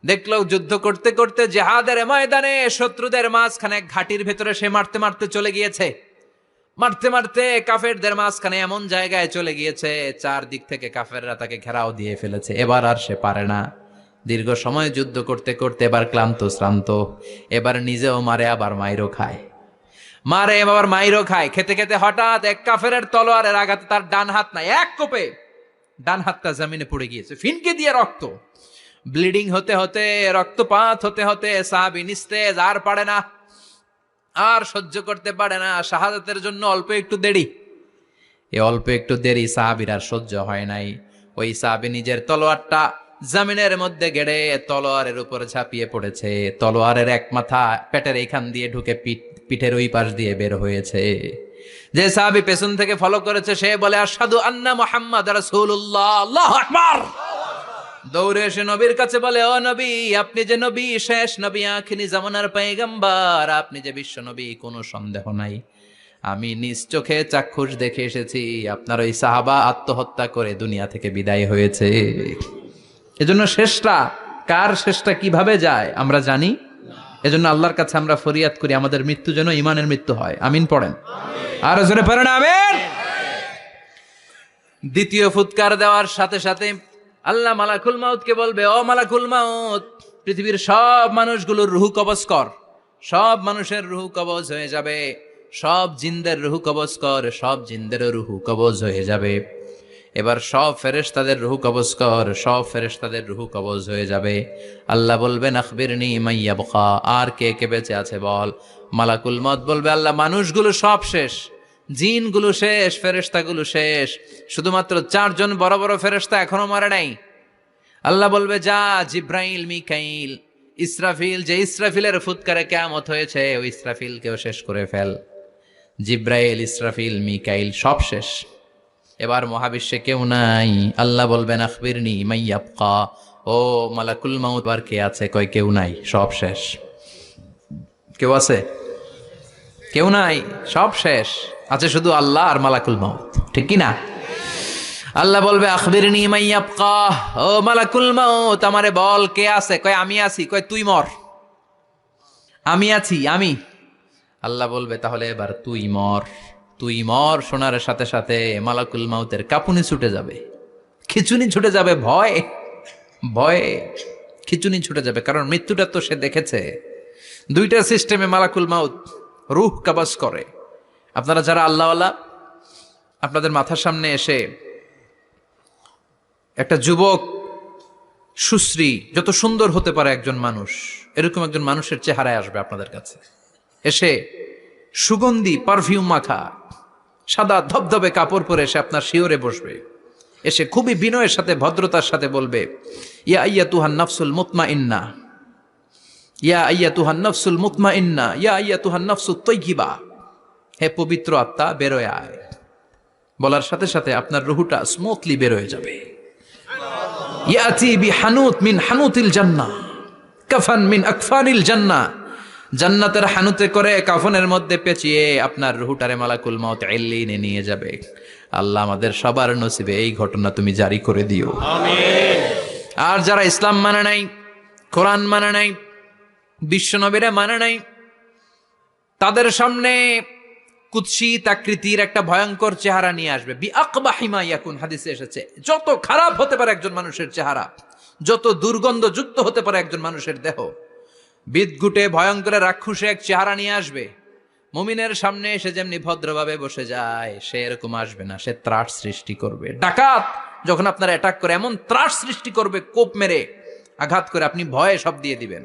দেখলো যুদ্ধ করতে করতে জিহাদের ময়দানে শত্রুদের মাঝখানে ঘাটির ভেতরে সে মারতে মারতে চলে গিয়েছে, মারতে মারতে কাফেরদের মাঝখানে এমন জায়গায় চলে গিয়েছে চারদিক থেকে কাফেররা তাকে ঘেরাও দিয়ে ফেলেছে। এবার আর সে পারে না, দীর্ঘ সময় যুদ্ধ করতে করতে এবার ক্লান্ত শ্রান্ত, এবার নিজেও মারে আবার মাইরও খায়, মারে আবার মাইরও খায়। খেতে খেতে হঠাৎ এক কাফেরের তলোয়ারের আঘাতে তার ডান হাত নাই, এক কোপে ডান হাতটা জমিনে পড়ে গিয়েছে, ফিনকে দিয়ে রক্ত, ব্লিডিং হতে হতে, রক্তপাত হতে হতে সাহাবী নিস্তেজ, আর পারে না, আর সহ্য করতে পারে না। শাহাদাতের জন্য অল্প একটু দেরি, এই অল্প একটু দেরি সাহাবীর আর সহ্য হয় নাই। ওই সাহাবী নিজের তলোয়ারটা জমিনের মধ্যে গেড়ে তলোয়ারের উপর ঝাঁপিয়ে পড়েছে, তলোয়ারের এক মাথা পেটের এইখান দিয়ে ঢুকে পিঠের ওই পাশ দিয়ে বের হয়েছে। যে সাহাবী পেছন থেকে ফলো করেছে সে বলে, আশহাদু আন্না মুহাম্মাদ রাসূলুল্লাহ, আল্লাহু আকবার। দৌড়ে এসে নবীর কাছে বলে, ও নবী, আপনি যে নবী, শেষ নবী, আখিরি জামানার পয়গম্বর, আপনি যে বিশ্ব নবী, কোনো সন্দেহ নাই, আমি নিজ চোখে চাক্ষুষ দেখে এসেছি আপনার ওই সাহাবা আত্মহত্যা করে দুনিয়া থেকে বিদায় হয়েছে। এজন্য শেষটা কার, শেষটা কিভাবে যায় আমরা জানি। এজন্য আল্লাহর কাছে আমরা ফরিয়াদ করি আমাদের মৃত্যু যেন ঈমানের মৃত্যু হয়। আমিন পড়েন, আর জোরে পড়েন আমিন। দ্বিতীয় ফুৎকার দেওয়ার সাথে সাথে আল্লাহ মালাকুল মাউতকে বলবে, ও মালাকুল মাউত, পৃথিবীর সব মানুষগুলোর রুহু কবজ কর, সব মানুষের রুহু কবজ হয়ে যাবে, সব জিনদের রুহু কবজ কর, সব জিনদেরও রুহু কবজ হয়ে যাবে। এবার সব ফেরেশতাদের রুহু কবজ কর, সব ফেরেশতাদের রুহু কবজ হয়ে যাবে। আল্লাহ বলবেন, আখবিরনি মা ইয়াবকা, আর কে কে বেঁচে আছে বল। মালাকুল মউত বলবে, আল্লাহ মানুষগুলো সব শেষ, জিনগুলো শেষ, ফেরেশতাগুলো শেষ, শুধুমাত্র 4 জন বড় বড় ফেরেশতা এখনো মরে নাই। আল্লাহ বলবে, যা জিব্রাইল, মিকাইল, ইসরাফিল, যে ইসরাফিলের ফুৎকারে কিয়ামত হয়েছে ওই ইসরাফিলকেও শেষ করে ফেল। জিব্রাইল, ইসরাফিল, মিকাইল সব শেষ, এবার মহাবিশ্বে কেউ নাই। আল্লাহ বলবেন, আখবিরনি মা ইয়াবকা, ও মালাকুল মাউত, আর কে আছে? কয় কেউ নাই, সব শেষ। কেউ আছে? কেউ নাই, সব শেষ, আছে শুধু আল্লাহ আর মালাকুল মাউত, ঠিক কি না? আল্লাহ বলবে, আখবিরনি মা ইয়াবকা, ও মালাকুল মাউত, আমারে বল কে আছে? কয় আমি আছি। কয় তুই মর। আমি আছি, আমি। আল্লাহ বলবে, তাহলে এবার তুই মর। তুই মর শোনার সাথে সাথে মালাকুল মাউতের কাঁপুনি ছুটে যাবে, খিচুনি ছুটে যাবে, ভয় ভয়ে খিচুনি ছুটে যাবে, কারণ মৃত্যুটা তো সে দেখেছে। দুইটা সিস্টেমে মালাকুল মাউত রূহ কাবাজ করে। আপনারা যারা আল্লাহওয়ালা, আপনাদের মাথার সামনে এসে একটা যুবক সুশ্রী, যত সুন্দর হতে পারে একজন মানুষ, এরকম একজন মানুষের চেহারায় আসবে আপনাদের কাছে, এসে সুগন্ধি পারফিউম মাখা সাদা ধবধবে কাপড় পরে এসে আপনার শিওরে বসবে, এসে খুবই বিনয়ের সাথে ভদ্রতার সাথে বলবে, ইয়া আইয়াতুহান নাফসুল মুতমাইন্না, ইয়া আইয়াতুহান নাফসুল মুতমাইন্না, ইয়া আইয়াতুহান নাফসুত তাইয়্যিবা, হে পবিত্র আত্মা বেরোয় আয়। বলার সাথে সাথে আপনার রুহুটা স্মুথলি বেরোয় যাবে। ইয়াতি বিহানুত মিন হানুতিল জান্নাহ, কাফান মিন আকফানিল জান্নাহ, জান্নাতের হানুতে করে কাফনের মধ্যে পেঁচিয়ে আপনার রুহুটারে মালাকুল মাউত ইল্লিনে নিয়ে যাবে। আল্লাহ আমাদের সবার নসিবে এই ঘটনা তুমি জারি করে দিও, আমিন। আর যারা ইসলাম মানে নাই, কোরআন মানে নাই, বিশ্বনবীরা মানে নাই, তাদের সামনে কুৎসিত আকৃতির একটা ভয়ঙ্কর চেহারা নিয়ে আসবে। বিআকবাহি মা ইয়াকুন, হাদিসে এসেছে, যত খারাপ হতে পারে একজন মানুষের চেহারা, যত দুর্গন্ধযুক্ত হতে পারে একজন মানুষের দেহ, বিদঘুটে ভয়ঙ্কর রাক্ষসে এক চেহারা নিয়ে আসবে। মুমিনের সামনে এসে যেমনি ভদ্রভাবে বসে যায়, সে এরকম আসবে না, সে ত্রাস সৃষ্টি করবে। ডাকাত যখন আপনার অ্যাটাক করে এমন ত্রাস সৃষ্টি করবে, কোপ মেরে আঘাত করে আপনি ভয়ে সব দিয়ে দিবেন।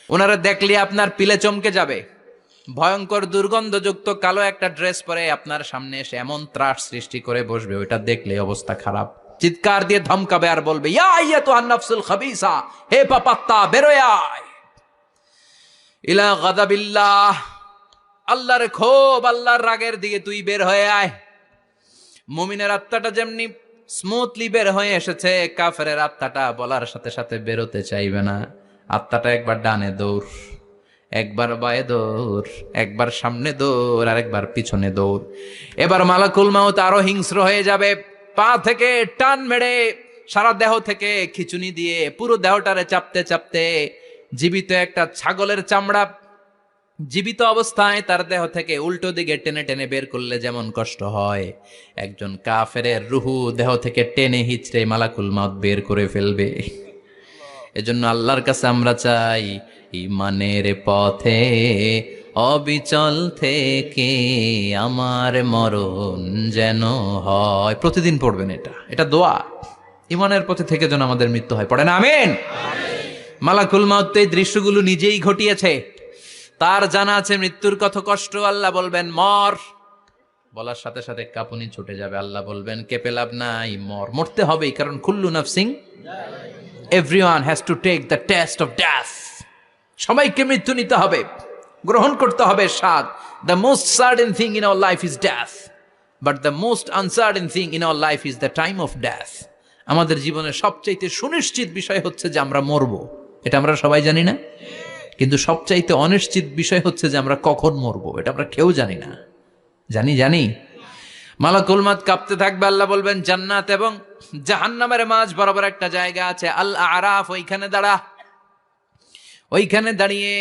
ওনারা দেখলে আপনার পিলে চমকে যাবে। ভয়ঙ্কর দুর্গন্ধযুক্ত কালো একটা ড্রেস পরে আপনার সামনে এসে এমন ত্রাস সৃষ্টি করে বসবে, ওইটা দেখলে অবস্থা খারাপ। চিৎকার দিয়ে ধমকাবে আর বলবে, ইয়া আইয়াতুহান নাফসুল খাবিসা, হে পাপাত্তা বেরোয় আয় ইলা গাদাবিল্লাহ, আল্লাহর ক্ষোভ, আল্লাহর রাগের দিকে তুই বের হয়ে আয়। মুমিনের আত্মাটা যেমনি স্মুথলি বের হয়ে এসেছে, কাফেরের আত্মাটা বলার সাথে সাথে বেরোতে চাইবে না। আত্মাটা একবার ডানে দৌড়, একবার বায়ে দৌড়, একবার সামনে দৌড়, আর একবার পিছনে দৌড়। এবার মালাকুল মাউত আরো হিংস্র হয়ে যাবে, পা থেকে টান মেরে সারা দেহ থেকে খিচুনি দিয়ে পুরো দেহটারে চাপতে চাপতে জীবিত একটা ছাগলের চামড়া জীবিত অবস্থায় তার দেহ থেকে উল্টো দিকে টেনে টেনে বের করলে যেমন কষ্ট হয়, একজন কাফেরের রুহু দেহ থেকে টেনে হিচড়ে মালাকুল মাউত বের করে ফেলবে। এজন্য আল্লাহর কাছে আমরা চাই, ঈমানের পথে অবিচল থেকে আমার মরণ যেন হয়। প্রতিদিন পড়বেন এটা দোয়া, ঈমানের পথে থেকে যেন আমাদের মৃত্যু হয়। পড়েন আমিন। মালাকুল মাউত এই দৃশ্যগুলো নিজেই ঘটিয়েছে, তার জানা আছে মৃত্যুর কত কষ্ট। আল্লাহ বলবেন মর, বলার সাথে সাথে কাঁপুনি ছুটে যাবে। আল্লাহ বলবেন কেঁপে লাভ নাই, মরতে হবেই, কারণ কুল্লু নাফসিং, everyone has to take the test of death. সবাইকে মৃত্যু নিতে হবে, গ্রহণ করতে হবে স্বাদ। The most certain thing in our life is death, but the most uncertain thing in our life is the time of death. আমাদের জীবনের সবচাইতে সুনিশ্চিত বিষয় হচ্ছে যে আমরা মরবো, এটা আমরা সবাই জানি না, কিন্তু সবচাইতে অনিশ্চিত বিষয় হচ্ছে যে আমরা কখন মরবো, এটা আমরা কেউ জানি না। জানি মালাকুল মাউত কাঁপতে থাকবে। আল্লাহ বলবেন জান্নাত এবং জাহান্নামের মাঝ বরাবর একটা জায়গা আছে, আল আরাফ, ওইখানে দাঁড়া। ওইখানে দাঁড়িয়ে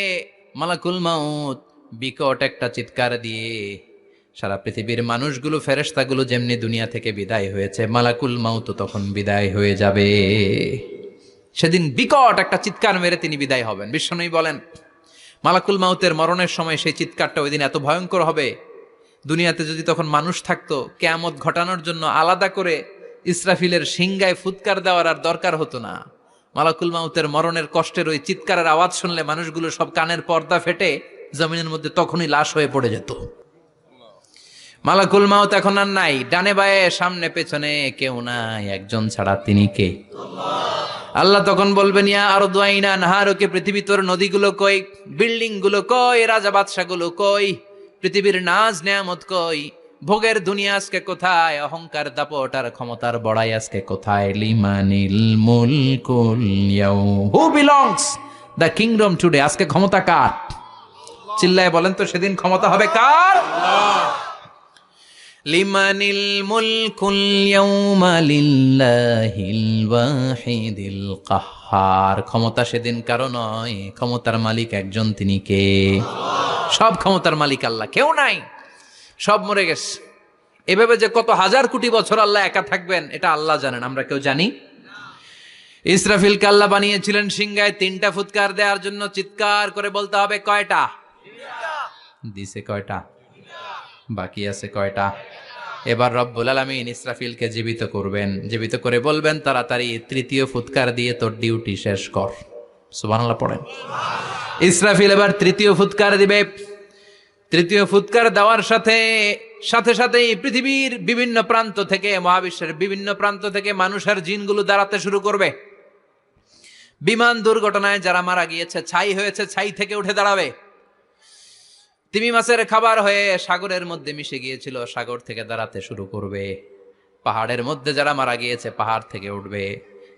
মালাকুল মাউত বিকট একটা চিৎকার দিয়ে সারা পৃথিবীর মানুষগুলো, ফেরেশতাগুলো যেমনি দুনিয়া থেকে বিদায় হয়েছে, মালাকুল মাউত তখন বিদায় হয়ে যাবে। সেদিন বিকট একটা চিৎকার মেরে তিনি বিদায় হবেন। বিশ্বনবী বলেন মালাকুল মাউতের মরণের সময় সেই চিৎকারটা ওই দিন এত ভয়ঙ্কর হবে, দুনিয়াতে যদি তখন মানুষ থাকতো, কিয়ামত ঘটানোর জন্য আলাদা করে ইসরাফিলের সিংগায় ফুৎকার দেওয়ার আর দরকার হতো না। মালাকুল মাউতের মরণের কষ্টের ওই চিৎকারের আওয়াজ শুনলে মানুষগুলো সব কানের পর্দা ফেটে জমিনের মধ্যে তখনই লাশ হয়ে পড়ে যেত। মালাকুল মাউত এখন আর নাই, ডানে বায়ে সামনে পেছনে কেউ নাই, একজন ছাড়া, তিনি কে? আল্লাহ তখন বলবেন ইয়া আরদু আইনা নাহারুকে, পৃথিবী তোর নদীগুলো কই, বিল্ডিং গুলো কই, রাজা বাদশা গুলো কই, পৃথিবীর নাজ নেয়ামত কই, ভোগের দুনিয়া আজকে কোথায়, অহংকার দাপট আর ক্ষমতার বড়াই আজকে কোথায়? লিমানিল মুলকুল ইয়াউম, who belongs the kingdom today, আজকে ক্ষমতা কার? চিল্লায় বলেন তো, সেদিন ক্ষমতা হবে কার? লিমানিল মুলকুল ইয়াউমা লিল্লাহিল ওয়াহিদিল কাহ্হার, ক্ষমতা সেদিন কারো নয়, ক্ষমতার মালিক একজন, তিনি কে? সব ক্ষমতার মালিক আল্লাহ, কেউ নাই, সব মরে গেছে। এভাবে যে কত হাজার কোটি বছর আল্লাহ একা থাকবেন এটা আল্লাহ জানেন, আমরা কেউ জানি। ইসরাফিলকে আল্লাহ বানিয়েছিলেন সিংহায় 3টা ফুৎকার দেওয়ার জন্য। চিৎকার করে বলতে হবে কয়টা? দিছে কয়টা? বাকি আছে কয়টা? এবার রব্বুল আলামিন ইসরাফিলকে জীবিত করবেন, জীবিত করে বলবেন তাড়াতাড়ি 3য় ফুৎকার দিয়ে তোর ডিউটি শেষ কর। সুবহানাল্লাহ পড়েন। ইসরাফিল এবার 3য় ফুৎকার দিবে। 3য় ফুৎকার দেওয়ার সাথে সাথেই পৃথিবীর বিভিন্ন প্রান্ত থেকে, মহাবিশ্বের বিভিন্ন প্রান্ত থেকে মানুষের জিনগুলো দাঁড়াতে শুরু করবে। বিমান দুর্ঘটনায় যারা মারা গিয়েছে, ছাই হয়েছে, ছাই থেকে উঠে দাঁড়াবে। তিমি মাছের খাবার হয়ে সাগরের মধ্যে মিশে গিয়েছিল, সাগর থেকে দাঁড়াতে শুরু করবে। পাহাড়ের মধ্যে যারা মারা গিয়েছে, পাহাড় থেকে উঠবে।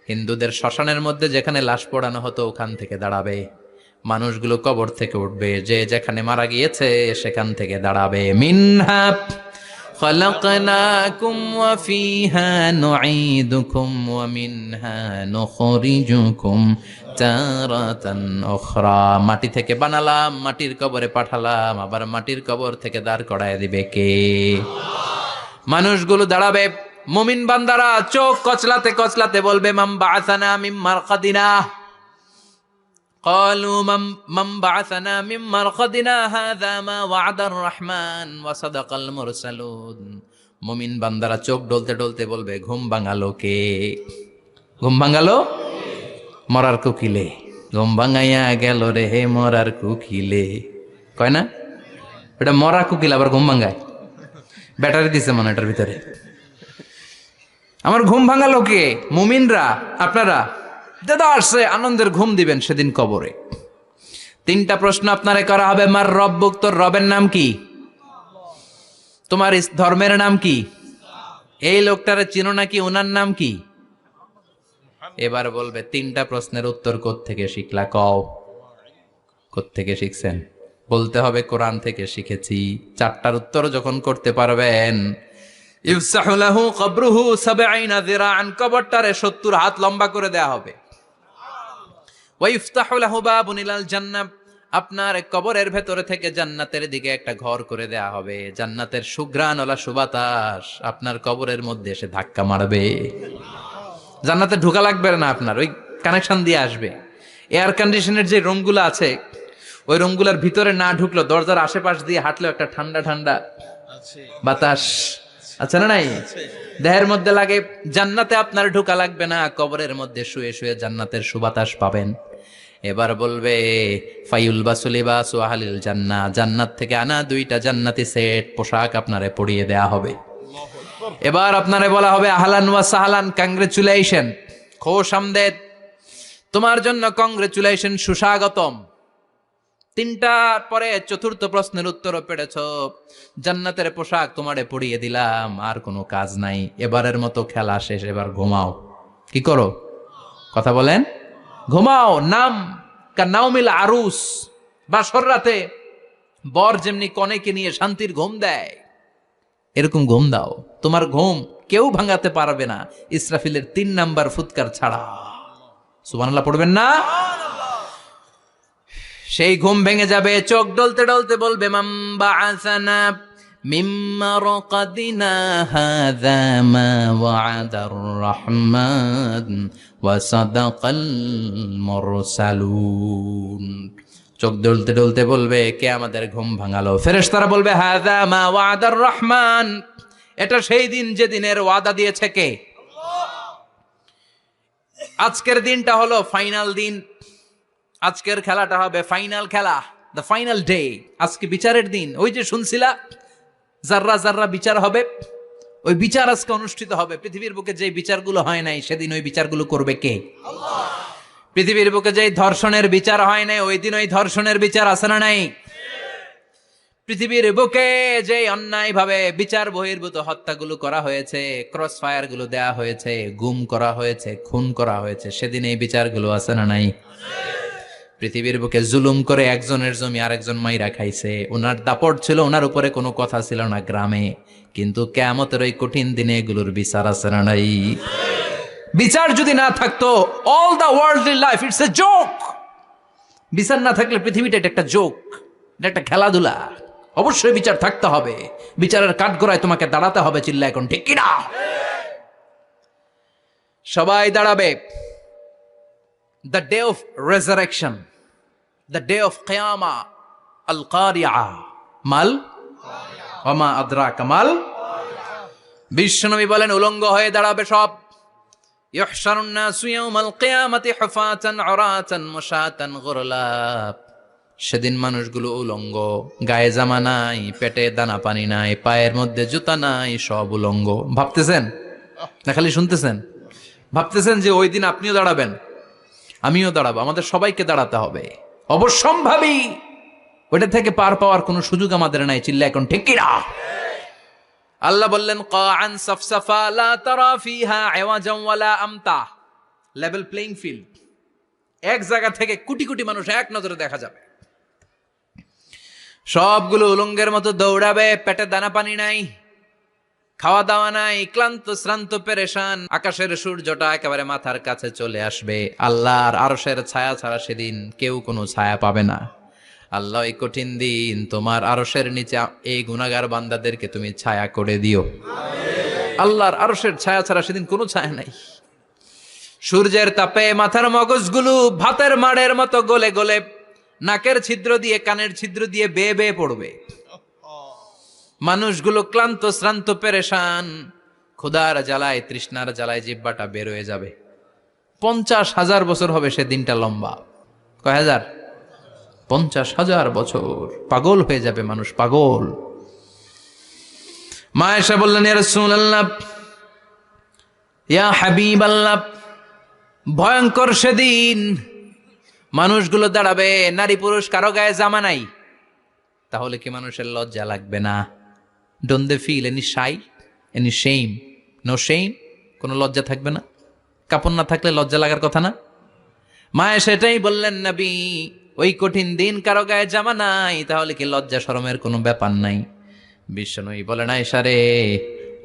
হিন্দুদের শ্মশানের মধ্যে যেখানে লাশ পোড়ানো হতো, ওখান থেকে দাঁড়াবে। মানুষগুলো কবর থেকে উঠবে, যে যেখানে মারা গিয়েছে সেখান থেকে দাঁড়াবে। মিনহা খালাকনাকুম ওয়া ফিহা নুঈদুকুম ওয়া মিনহা নুখরিজুকুম তারাতান উখরা। মাটি থেকে বানালাম, মাটির কবরে পাঠালাম, আবার মাটির কবর থেকে দাঁড় করায় দিবে কে? মানুষগুলো দাঁড়াবে। মুমিন বান্দারা চোখ কচলাতে কচলাতে বলবে মান বাআসানা মিন মারকাদিনা। قالوا من بعثنا من مرقدنا هذا ما وعد الرحمن وصدق المرسلون। মুমিন বান্দারা চোখ ডলতে ডলতে বলবে ঘুম ভাঙালো কে? ঘুম ভাঙালো মরার কোকিলে। ঘুম ভাঙাইয়া গেল রে হে মরার কোকিলে। কয় না এটা মরা কোকিল আবার ঘুম ভাঙায়? ব্যাটারি দিছে মনে এটার ভিতরে। আমার ঘুম ভাঙালো কে? মুমিনরা, আপনারা দাদা আসছে আনন্দের ঘুম দিবেন সেদিন কবরে। 3টা প্রশ্ন আপনারে করা হবে। মার রব্বুক, তোর রবের নাম কি? তোমার ধর্মের নাম কি? এই লোকটারে চিনো নাকি? ওনার নাম কি? এবার বলবে 3টা প্রশ্নের উত্তর কোত্থেকে শিখলা? কও কোত্থেকে শিখছেন? বলতে হবে কোরআন থেকে শিখেছি। 4টার উত্তর যখন করতে পারবেন, ইফসাহু লাহু কবরুহু 70 যিরাআন, কবরটারে 70 হাত লম্বা করে দেয়া হবে। ওয়া ইফতাহু লাহু বাবুন ইলাল জান্নাহ, আপনার কবরের ভেতরে থেকে জান্নাতের দিকে একটা ঘর করে দেয়া হবে। জান্নাতের সুঘ্রাণওয়ালা সুবাতাস আপনার কবরের মধ্যে এসে ধাক্কা মারবে। জান্নাতে ঢোকা লাগবে না, আপনার ওই কানেকশন দিয়ে আসবে। এয়ার কন্ডিশনের যে রুমগুলো আছে, ওই রুমগুলোর ভিতরে না ঢুকলো, দরজার আশেপাশ দিয়ে হাঁটলেও একটা ঠান্ডা ঠান্ডা বাতাস আছে না নাই? দেহের মধ্যে লাগে। জান্নাতে আপনার ঢোকা লাগবে না, কবরের মধ্যে শুয়ে শুয়ে জান্নাতের সুবাতাস পাবেন। এবার বলবে ফাইউল বাসুলিবাসু আহলিল জান্নাহ, জান্নাত থেকে আনা 2টা জান্নাতি সেট পোশাক আপনারে পরিয়ে দেয়া হবে। এবার আপনারে বলা হবে আহলান ওয়া সাহলান, কংগ্রেচুলেশন, খোশ আমদেদ, তোমার জন্য কংগ্রেচুলেশন, সুস্বাগতম। 3টার পরে 4র্থ প্রশ্নের উত্তরও পেরেছ। জান্নাতের পোশাক তোমারে পরিয়ে দিলাম, আর কোনো কাজ নাই, এবারের মতো খেলা শেষ, এবার ঘুমাও। কি করো? কথা বলেন। ঘুমাও। নাম কানাউমিল আরুস, বাসর রাতে বর যেমনি কনেকে নিয়ে শান্তির ঘুম দেয়, এরকম ঘুম দাও। তোমার ঘুম কেউ ভাঙাতে পারবে না ইসরাফিলের 3 নাম্বার ফুৎকার ছাড়া। সুবহানাল্লাহ পড়বেন না? সেই ঘুম ভেঙে যাবে। চোখ ডলতে ডলতে বলবে মান বাআসানা মিন মারকাদিনা হাযা মা ওয়া'দার রহমান ওয়া সাদাকাল মুরসালুন। চোখ ডলতে ডলতে বলবে কে আমাদের ঘুম ভাঙালো? ফেরেশতারা বলবে হাযা মা ওয়া'দার রহমান, এটা সেই দিন যে দিনের ওয়াদা দিয়েছে কে? আল্লাহ। আজকের দিনটা হলো ফাইনাল দিন। আজকের খেলাটা হবে ফাইনাল খেলা, দ্য ফাইনাল ডে। আজকে বিচারের দিন। ওই যে শুনছিলা জাররা জাররা বিচার হবে, ওই বিচার আজকে অনুষ্ঠিত হবে। পৃথিবীর বুকে যে বিচারগুলো হয় নাই সেদিন ওই বিচারগুলো করবে কে? আল্লাহ। পৃথিবীর বুকে যে ধর্ষণের বিচার হয় নাই, ওই দিন ওই ধর্ষণের বিচার আছে না নাই? পৃথিবীর বুকে যে অন্যায় ভাবে বিচার বহির্ভূত হত্যাগুলো করা হয়েছে, ক্রস ফায়ার গুলো দেয়া হয়েছে, গুম করা হয়েছে, খুন করা হয়েছে, সেদিন এই বিচারগুলো আছে না নাই? পৃথিবীর বুকে জুলুম করে একজনের জমি আরেকজন মাইরা খাইছে, ওনার দাপট ছিল, ওনার উপরে কোনো কথা ছিল না গ্রামে, কিন্তু কিয়ামতের ওই কঠিন দিনে এগুলোর বিচার আছে না নাই? বিচার যদি না থাকতো, all the worldly life it's a joke. বিচার না থাকলে পৃথিবীটা এটা একটা জোক, এটা একটা খেলাধুলা। অবশ্যই বিচার থাকতে হবে, বিচারের কাঠগড়ায় তোমাকে দাঁড়াতে হবে। চিল্লা এখন ঠিক কিনা? সবাই দাঁড়াবে। The day of resurrection, the day of কিয়ামা, আল কারিয়া মাল ওমা আদরাকা মাল। বিশ্বনবী বলেন উলঙ্গ হয়ে দাঁড়াবে সব। ইহশারুন নাসু ইয়াউমাল কিয়ামাতি হুফাতান উরাতান মুশাতান গুরলা। সেদিন মানুষগুলো উলঙ্গ, গায়ে জামা নাই, পেটে দানা পানি নাই, পায়ের মধ্যে জুতা নাই, সব উলঙ্গ। ভাবতেছেন না খালি শুনতেছেন? ভাবতেছেন যে ওই দিন আপনিও দাঁড়াবেন, আমিও দাঁড়াবো, আমাদের সবাইকে দাঁড়াতে হবে। অবশ্যম্ভাবী, ওইটা থেকে পার পাওয়ার কোনো সুযোগ আমাদের নাই। চিল্লা এখন ঠিক কিনা? আল্লাহ বললেন কাআন সাফসাফা লা তারা ফিহা আওয়াজান ওয়ালা আমতা। লেভেল প্লেইং ফিল্ড, এক জায়গা থেকে কোটি কোটি মানুষ এক নজরে দেখা যাবে। সবগুলো উলঙ্গের মতো দৌড়াবে, পেটে দানা পানি নাই, খাওয়া দাওয়া নাই, ক্লান্ত শ্রান্ত পেরেশান। আকাশের সূর্যটা একেবারে মাথার কাছে চলে আসবে। আল্লাহর আরশের ছায়া ছাড়া সেদিন কেউ কোনো ছায়া পাবে না। আল্লাহ এই কঠিন দিন তোমার আরশের নিচে এই গুনাহগার বান্দাদেরকে তুমি ছায়া করে দিও। আল্লাহর আরশের ছায়া ছাড়া সেদিন কোনো ছায়া নাই। সূর্যের তাপে মাথার মগজগুলো ভাতের মাড়ের মতো গলে গলে নাকের ছিদ্র দিয়ে কানের ছিদ্র দিয়ে বেয়ে বেয়ে পড়বে। মানুষগুলো ক্লান্ত শ্রান্ত পেরেশান, ক্ষুধার জ্বালায় তৃষ্ণার জ্বালায় জিহ্বাটা বের হয়ে যাবে। 50,000 বছর হবে সে দিনটা লম্বা। কয় হাজার? 50,000 বছর। পাগল হয়ে যাবে মানুষ, পাগল। মা আয়েশা বললেন ইয়া রাসূলুল্লাহ, ইয়া হাবিবাল্লাহ, ভয়ঙ্কর সেদিন মানুষগুলো দাঁড়াবে, নারী পুরুষ কারো গায়ে জামা নাই। তাহলে কি মানুষের লজ্জা লাগবে না? Don't they feel any shy, any shame? No shame, কোনো লজ্জা থাকবে না? কাপড় না থাকলে লজ্জা লাগার কথা না? মায়ে সেটাই বললেন নবী, ওই কঠিন দিন কারো গায়ে জামা নাই, তাহলে কি লজ্জা শরমের কোনো ব্যাপার নাই? বিশ্বনবী বলেন আয়েশা রে,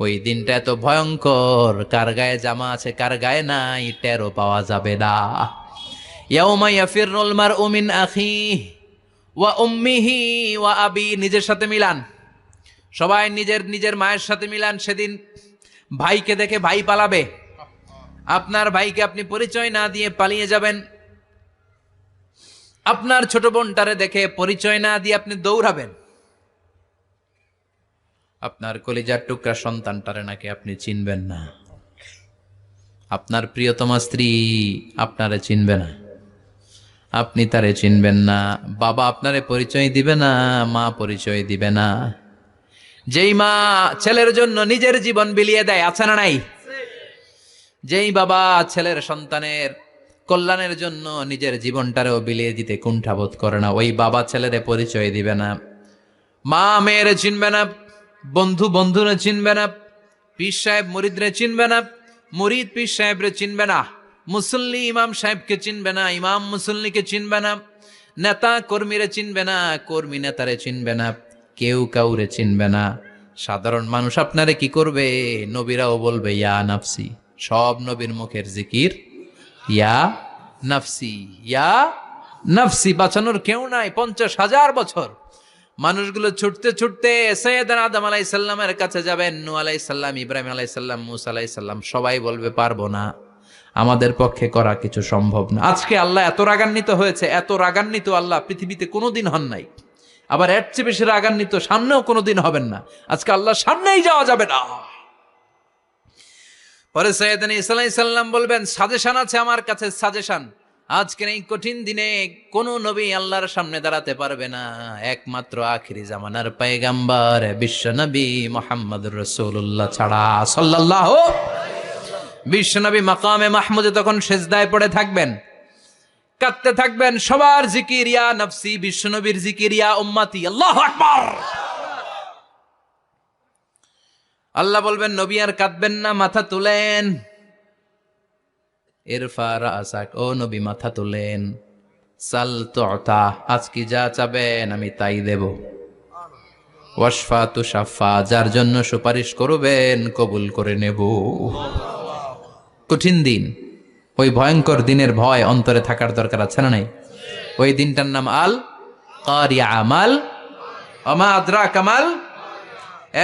ওই দিনটা এত ভয়ঙ্কর, কার গায়ে জামা আছে কার গায়ে নাই টেরও পাওয়া যাবে না। ইয়াউমা ইয়াফিরুল মারউ মিন আখিহি ওয়া উম্মিহি ওয়া আবি। নিজের সাথে মিলান, সবাই নিজের নিজের মায়ের সাথে মিলান। সেদিন ভাইকে দেখে ভাই পালাবে। আপনার ভাইকে আপনি পরিচয় না দিয়ে পালিয়ে যাবেন। আপনার ছোট বোনটারে দেখে পরিচয় না দিয়ে আপনি দৌড়াবেন। আপনার কলিজার টুকরা সন্তানটারে নাকি আপনি চিনবেন না। আপনার প্রিয়তমা স্ত্রী আপনারে চিনবে না, আপনি তারে চিনবেন না। বাবা আপনারে পরিচয় দিবে না, মা পরিচয় দিবে না। যেই মা ছেলের জন্য নিজের জীবন বিলিয়ে দেয়, আছে না নাই? যেই বাবা ছেলের সন্তানের কল্যাণের জন্য নিজের জীবনটারেও বিলিয়ে দিতে কুণ্ঠাবোধ করে না, ওই বাবা ছেলেরে পরিচয় দিবে না। মা মেয়েরে চিনবে না, বন্ধু বন্ধুরে চিনবে না, পীর সাহেব মুরিদরে চিনবে না, মুরিদ পীর সাহেবরে চিনবে না, মুসল্লি ইমাম সাহেবকে চিনবে না, ইমাম মুসল্লিকে চিনবে না, নেতা কর্মীরে চিনবে না, কর্মী নেতারে চিনবে না, কেউ কাউরে চিনবে না। সাধারণ মানুষ আপনারে কি করবে? নবীরাও বলবে ইয়া নাফসি। সব নবীর মুখের জিকির ইয়া নাফসি, ইয়া নাফসি। বাঁচানোর কেউ নাই। 50,000 বছর মানুষগুলো ছুটতে ছুটতে সৈয়দনা আদম আলাইহিস সালামের কাছে যাবেন। নূহ আলাইহিস সালাম, ইব্রাহিম আলাইহিস সালাম, মূসা আলাইহিস সালাম, সবাই বলবে পারবো না, আমাদের পক্ষে করা কিছু সম্ভব না। আজকে আল্লাহ এত রাগান্বিত হয়েছে, এত রাগান্বিত আল্লাহ পৃথিবীতে কোনোদিন হন নাই। আবার এর চেয়ে বেশি রাগান্বিত সামনেও কোনোদিন হবেন না। আজকে আল্লাহ সামনেই যাওয়া যাবে না। পরে সৈয়দনা ঈসা আলাইহিস সালাম বলবেন সাজেশন আছে আমার কাছে, সাজেশন। আজকের এই কঠিন দিনে কোন নবী আল্লাহর সামনে দাঁড়াতে পারবে না, একমাত্র আখিরি জামানার পয়গাম্বর বিশ্ব নবী মুহাম্মদুর রাসূলুল্লাহ ছাড়া সাল্লাল্লাহু। বিশ্ব নবী মাকামে মাহমুদে তখন সেজদায় পড়ে থাকবেন, কাঁদতে থাকবেন। সবার জিকির ইয়া নফসি, বিশ্ব নবীর জিকির ইয়া উম্মতি। আল্লাহু আকবার। আল্লাহ বলবেন নবী আর কাঁদবেন না, মাথা তুলেন। ইরফা রাসাক, ও নবী মাথা তুলেন। সাল তুতা, আজকে যা চাবেন আমি তাই দেব। ওয়াশফা তুশাফা, যার জন্য সুপারিশ করবেন কবুল করে নেব। কঠিন দিন, ওই ভয়ঙ্কর দিনের ভয় অন্তরে থাকার দরকার আছে না নাই? ওই দিনটার নাম আল কারিয়া। আমাল আমা আদরাকা মাল,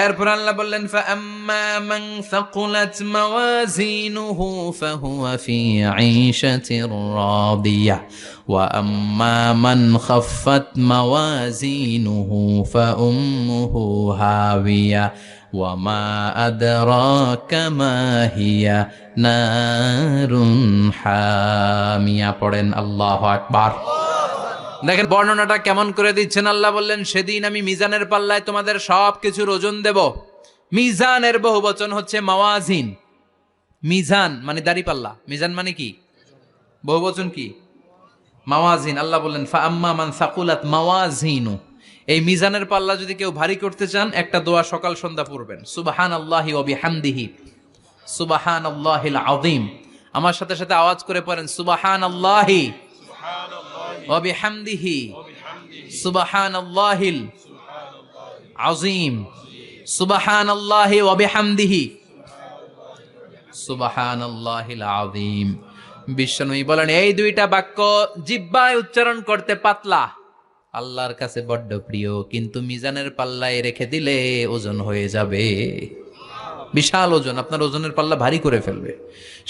এরপর আল্লাহ বললেন ফাআম্মা মান সাকুলাত মাওয়াজিনুহু ফাহুয়া ফি ঈশাতির রাদিয়াহ ওয়া আম্মা মান খাফফাত মাওয়াজিনুহু ফাউম্মুহু হাওিয়া ওয়া মা আদরাকা মা হিয়া নারুন হামিয়া। পড়েন আল্লাহু আকবার। দেখেন বর্ণনাটা কেমন করে দিচ্ছেন। আল্লাহ বললেন সেদিন আমি মিজানের পাল্লায় তোমাদের সব কিছুর ওজন দেব। মিজানের বহুবচন হচ্ছে মাওয়াজিন। মিজান মানে দাড়ি পাল্লা, মিজান মানে কি? বহুবচন কি? মাওয়াজিন। আল্লাহ বললেন ফাআম্মা মান সাকুলাত মাওয়াজিনু, এই মিজানের পাল্লা যদি কেউ ভারী করতে চান একটা দোয়া সকাল সন্ধ্যা পড়বেন, সুবহানাল্লাহি ওয়া বিহামদিহি সুবহানাল্লাহিল আযীম। আমার সাথে সাথে আওয়াজ করে পড়েন সুবহানাল্লাহি ওয়া বিহামদিহি সুবহানাল্লাহিল আযীম, সুবহানাল্লাহি ওয়া বিহামদিহি সুবহানাল্লাহিল আযীম। বিশ্বনবী বলেন এই দুইটা বাক্য জিহ্বায় উচ্চারণ করতে পাতলা, আল্লাহর কাছে বড্ড প্রিয়, কিন্তু মিজানের পাল্লায় রেখে দিলে ওজন হয়ে যাবে, বিশাল ওজন, আপনার ওজনের পাল্লা ভারী করে ফেলবে।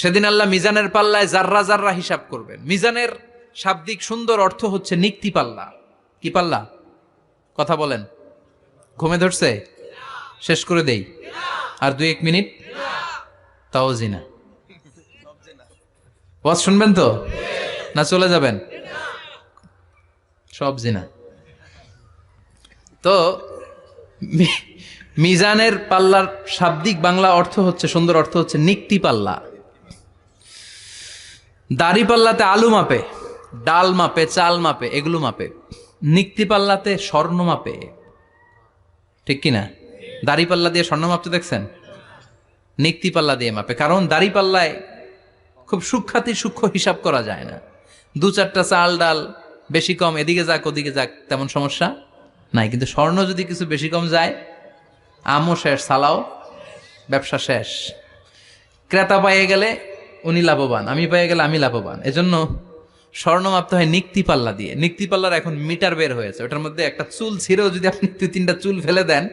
সেদিন আল্লাহ মিজানের পাল্লায় জাররা জাররা হিসাব করবেন। মিজানের শাব্দিক সুন্দর অর্থ হচ্ছে নিক্তি পাল্লা। কি পাল্লা? কথা বলেন। ঘুমে ধরছে? শেষ করে দেই আর 2-1 মিনিট। তাও জিনা ওয়াজ শুনবেন তো না চলে যাবেন? সব জিনা। তো মিজানের পাল্লার শাব্দিক বাংলা অর্থ হচ্ছে, সুন্দর অর্থ হচ্ছে নিক্তি পাল্লা। দাড়ি পাল্লাতে আলু মাপে, ডাল মাপে, চাল মাপে, এগুলো মাপে। নিক্তি পাল্লাতে স্বর্ণ মাপে, ঠিক কিনা? দাড়ি পাল্লা দিয়ে স্বর্ণ মাপতে দেখছেন? নিক্তি পাল্লা দিয়ে মাপে। কারণ দাড়ি পাল্লায় খুব সূক্ষ্মাতি সূক্ষ্ম হিসাব করা যায় না। 2-4টা চাল ডাল বেশি কম এদিকে যাক ওদিকে যাক তেমন সমস্যা নাই, কিন্তু স্বর্ণ যদি কিছু বেশি কম যায়, আমও শেষ, সালাও ব্যবসা শেষ। ক্রেতা পাইয়ে গেলে উনি লাভবান, আমি পেয়ে গেলে আমি লাভবান। এজন্য স্বর্ণ মাপতে হয় নিক্তি পাল্লা দিয়ে। নিক্তি পাল্লার এখন মিটার বের হয়েছে, ওটার মধ্যে একটা চুল ছিঁড়েও যদি আপনি 2-3টা চুল ফেলে দেন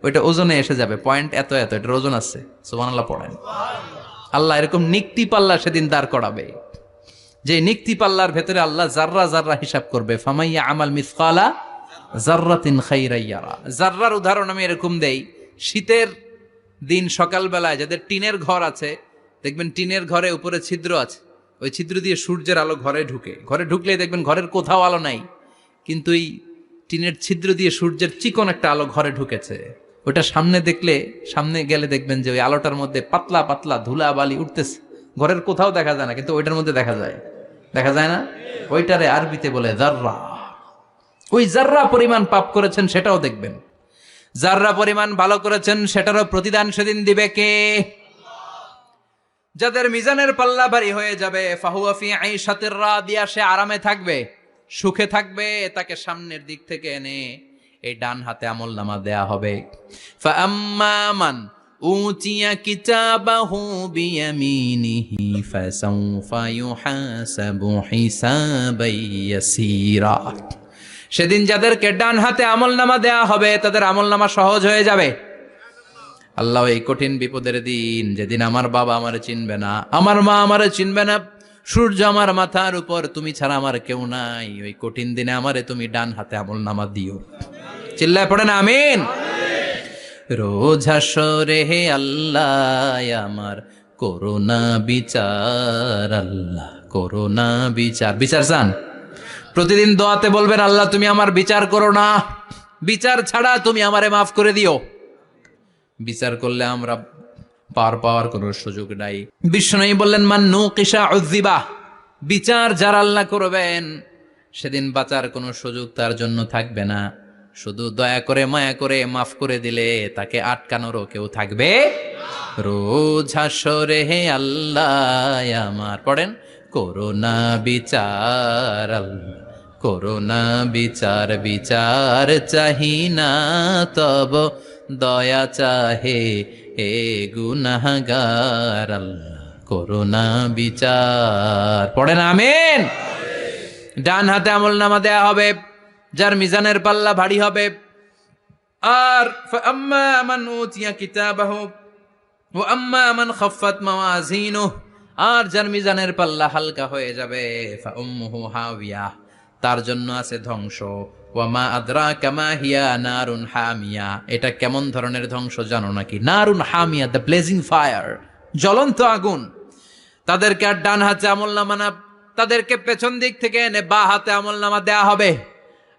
ওইটা ওজনে এসে যাবে, পয়েন্ট এত এত, এটার ওজন আছে। সুবহানাল্লাহ পড়েন। আল্লাহ এরকম নিক্তি পাল্লা সেদিন দাঁড় করাবে, যে নিক্তি পাল্লার ভেতরে আল্লাহ জাররা জাররা হিসাব করবে। ফামাইয়া আমাল মিসকালা জাররাতিন খাইরান ইয়ারা। জাররার উদাহরণ আমি এরকম দেই, শীতের দিন সকালবেলায় যাদের টিনের ঘর আছে, দেখবেন টিনের ঘরে উপরে ছিদ্র আছে, ওই ছিদ্র দিয়ে সূর্যের আলো ঘরে ঢুকে। ঘরে ঢুকলেই দেখবেন ঘরের কোথাও আলো নাই, কিন্তু এই টিনের ছিদ্র দিয়ে সূর্যের চিকন একটা আলো ঘরে ঢুকেছে। ওটা সামনে দেখলে, সামনে গেলে দেখবেন যে ওই আলোটার মধ্যে পাতলা পাতলা ধুলা বালি উঠতেছে, ঘরের কোথাও দেখা যায় না, কিন্তু ওইটার মধ্যে দেখা যায়। দেখা যায় না? ওইটারে আরবিতে বলে জাররা। ওই জাররা পরিমাণ পাপ করেছেন সেটাও দেখবেন, জাররা পরিমাণ ভালো করেছেন সেটারও প্রতিদান সেদিন দিবে কে? যাদের মিজানের পাল্লা ভারী হয়ে যাবে, ফাহুয়া ফি ঈশাতির রাদিয়া, সে আরামে থাকবে, সুখে থাকবে। তাকে সামনের দিক থেকে এনে এই ডান হাতে আমলনামা দেয়া হবে। ফাআম্মা মান উতিয়া কিতাবাহু বিয়ামিনিহি ফাসাউফা ইউহাসাবু হিসাবান ইয়াসীরা। সেদিন যাদেরকে ডান হাতে আমলনামা দেয়া হবে তাদের আমলনামা সহজ হয়ে যাবে। আল্লাহ এই কঠিন বিপদের দিন, যেদিন আমার বাবা আমারে চিনবে না, আমার মা আমারে চিনবে না, সূর্য আমার মাথার উপর, তুমি ছাড়া আমার কেউ নাই, ওই কঠিন দিনে আমারে তুমি ডান হাতে আমলনামা দিও। চিল্লায় পড়েন আমিন। রোজ হাসরে হে আল্লাহ আমার করোনা বিচার, আল্লাহ করোনা বিচার। বিচার চান? প্রতিদিন দোয়াতে বলবেন আল্লাহ তুমি আমার বিচার করো না, বিচার ছাড়া তুমি আমারে মাফ করে দিও। বিচার করলে আমরা পার পাওয়ার কোনো সুযোগ নাই। বিষ্ণু বললেন মান নুকিশা উযিবা, বিচার যারা আল্লাহ করবেন সেদিন বাঁচার কোনো সুযোগ তার জন্য থাকবে না। শুধু দয়া করে মায়া করে মাফ করে দিলে তাকে আটকানোরও কেউ থাকবে। রোজ হাসরে হে আল্লাহ আমার, পড়েন করোনা বিচার, আল্লাহ করোনা বিচার, বিচার চাহি না তব দয়া চাহে হে গুনাহগার, আল্লাহ করোনা বিচার। পড়েন আমিন। ডান হাতে আমলনামা দেয়া হবে, যার মিজানের পাল্লা ভারী হবে। আর ফাআম্মা মান উতিয়া কিতাবাহু ওয়া আম্মা মান খাফফাত মাওয়াজিনুহু, আর যার মিজানের পাল্লা হালকা হয়ে যাবে, ফাউম্মুহু হাওিয়া, তার জন্য আছে ধ্বংস। ওয়া মা আদরাকা মা হিয়া নারুন হামিয়া, এটা কেমন ধরনের ধ্বংস জানো নাকি? নারুন হামিয়া, দ্য ব্লেজিং ফায়ার, জ্বলন্ত আগুন। তাদেরকে আর ডান হাতে আমলনামা না, তাদেরকে পেছন দিক থেকে এনে বা হাতে আমলনামা দেয়া হবে।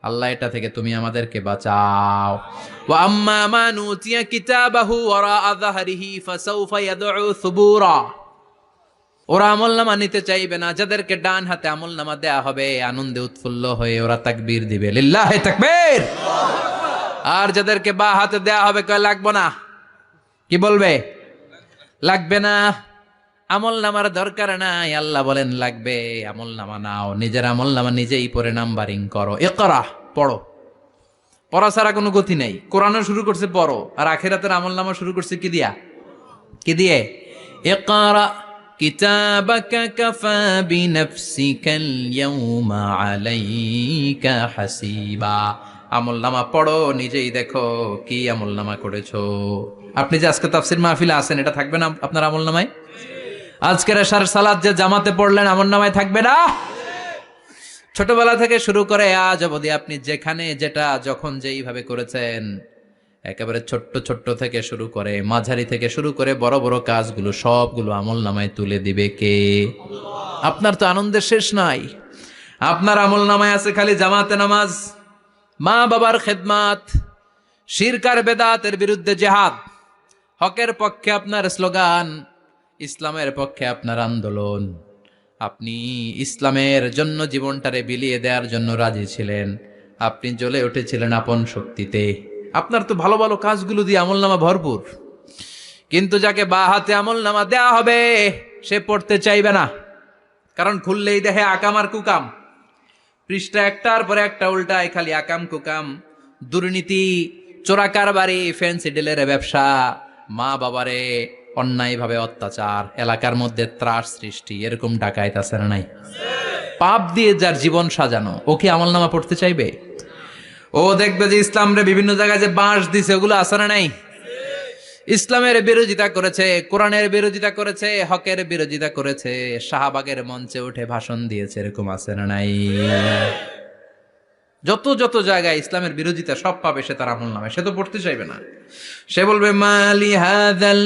আল্লাহ এটা থেকে তুমি আমাদেরকে বাঁচাও। ওয়া আম্মা মান উতিয়া কিতাবাহু ওয়ারাআ যাহরিহি ফাসাউফা ইয়াদউ সুবুরা, ওরা আমলনামা নিতে চাইবে না। যাদেরকে ডান হাতে আমলনামা দেয়া হবে, আনন্দে উৎফুল্ল হয়ে ওরা তাকবীর দিবে, লিল্লাহি তাকবীর। আর যাদেরকে বা হাতে দেয়া হবে, কয় লাগবে না। কি বলবে? লাগবে না, আমলনামার দরকার নাই। আল্লাহ বলেন লাগবে, আমলনামা নাও, নিজের আমলনামা নিজেই পড়ে নাম্বারিং করো। ইকরা, পড়ো। পড়া ছাড়া কোনো গতি নেই। কোরআনও শুরু করছে পড়ো, আর আখিরাতের আমলনামা শুরু করছে কি দিয়া? কি দিয়ে? ইকরা কিতাবাকা কাফা বিনাফসিকাল ইয়াউমা আলাইকা হাসিবা। আমলনামা পড়ো, নিজেই দেখো কি আমলনামা করেছো। আপনি যে আজকে তাফসীর মাহফিলে আছেন, এটা থাকবে না আপনার আমলনামায়? আজকের এশার সালাত যে জামাতে পড়লেন, আমলনামায় থাকবে না? ছোটবেলা থেকে শুরু করে আজ অবধি আপনি যেখানে যেটা যখন যেইভাবে করেছেন, একেবারে ছোট্ট ছোট্ট থেকে শুরু করে, মাঝারি থেকে শুরু করে বড় বড় কাজগুলো সবগুলো আমলনামায় তুলে দিবে কে? আপনার তো আনন্দের শেষ নাই। আপনার আমলনামায় আছে খালি জামাতে নামাজ, মা বাবার খেদমাত, শিরক আর বেদাতের বিরুদ্ধে জিহাদ, হকের পক্ষে আপনার স্লোগান, ইসলামের পক্ষে আপনার আন্দোলন। আপনি ইসলামের জন্য জীবনটারে বিলিয়ে দেওয়ার জন্য রাজি ছিলেন। আপনি জ্বলে উঠেছিলেন আপন শক্তিতে। আপনার তো ভালো ভালো কাজগুলো দিয়ে আমলনামা ভরপুর। কিন্তু যাকে বা হাতে আমলনামা দেয়া হবে, সে পড়তে চাইবে না। কারণ খুললেই দেখে আকাম আর কুকাম, পৃষ্ঠা একটার পরে একটা উল্টায়, খালি আকাম কুকাম, দুর্নীতি, চোরা কারবারি, ফ্যান্সি ডিলের ব্যবসা, মা বাবারে অন্যায়ভাবে অত্যাচার, এলাকার মধ্যে ত্রাস সৃষ্টি, এরকম ডাকাইত আছে না নাই? পাপ দিয়ে যার জীবন সাজানো, ও কি আমলনামা পড়তে চাইবে? ও দেখবে যে ইসলামরে বিভিন্ন জায়গায় যে বাঁশ দিছে, ওগুলো আছে না নাই? ইসলামের বিরোধিতা করেছে, কোরআনের বিরোধিতা করেছে, হকের বিরোধিতা করেছে, শাহবাগের মঞ্চে উঠে ভাষণ দিয়েছে, এরকম আছে না নাই? যত যত জায়গায় ইসলামের বিরোধিতা সব পাবে সে তার আমলনামায়। সে তো পড়তে চাইবে না। সে বলবে মালি হাযাল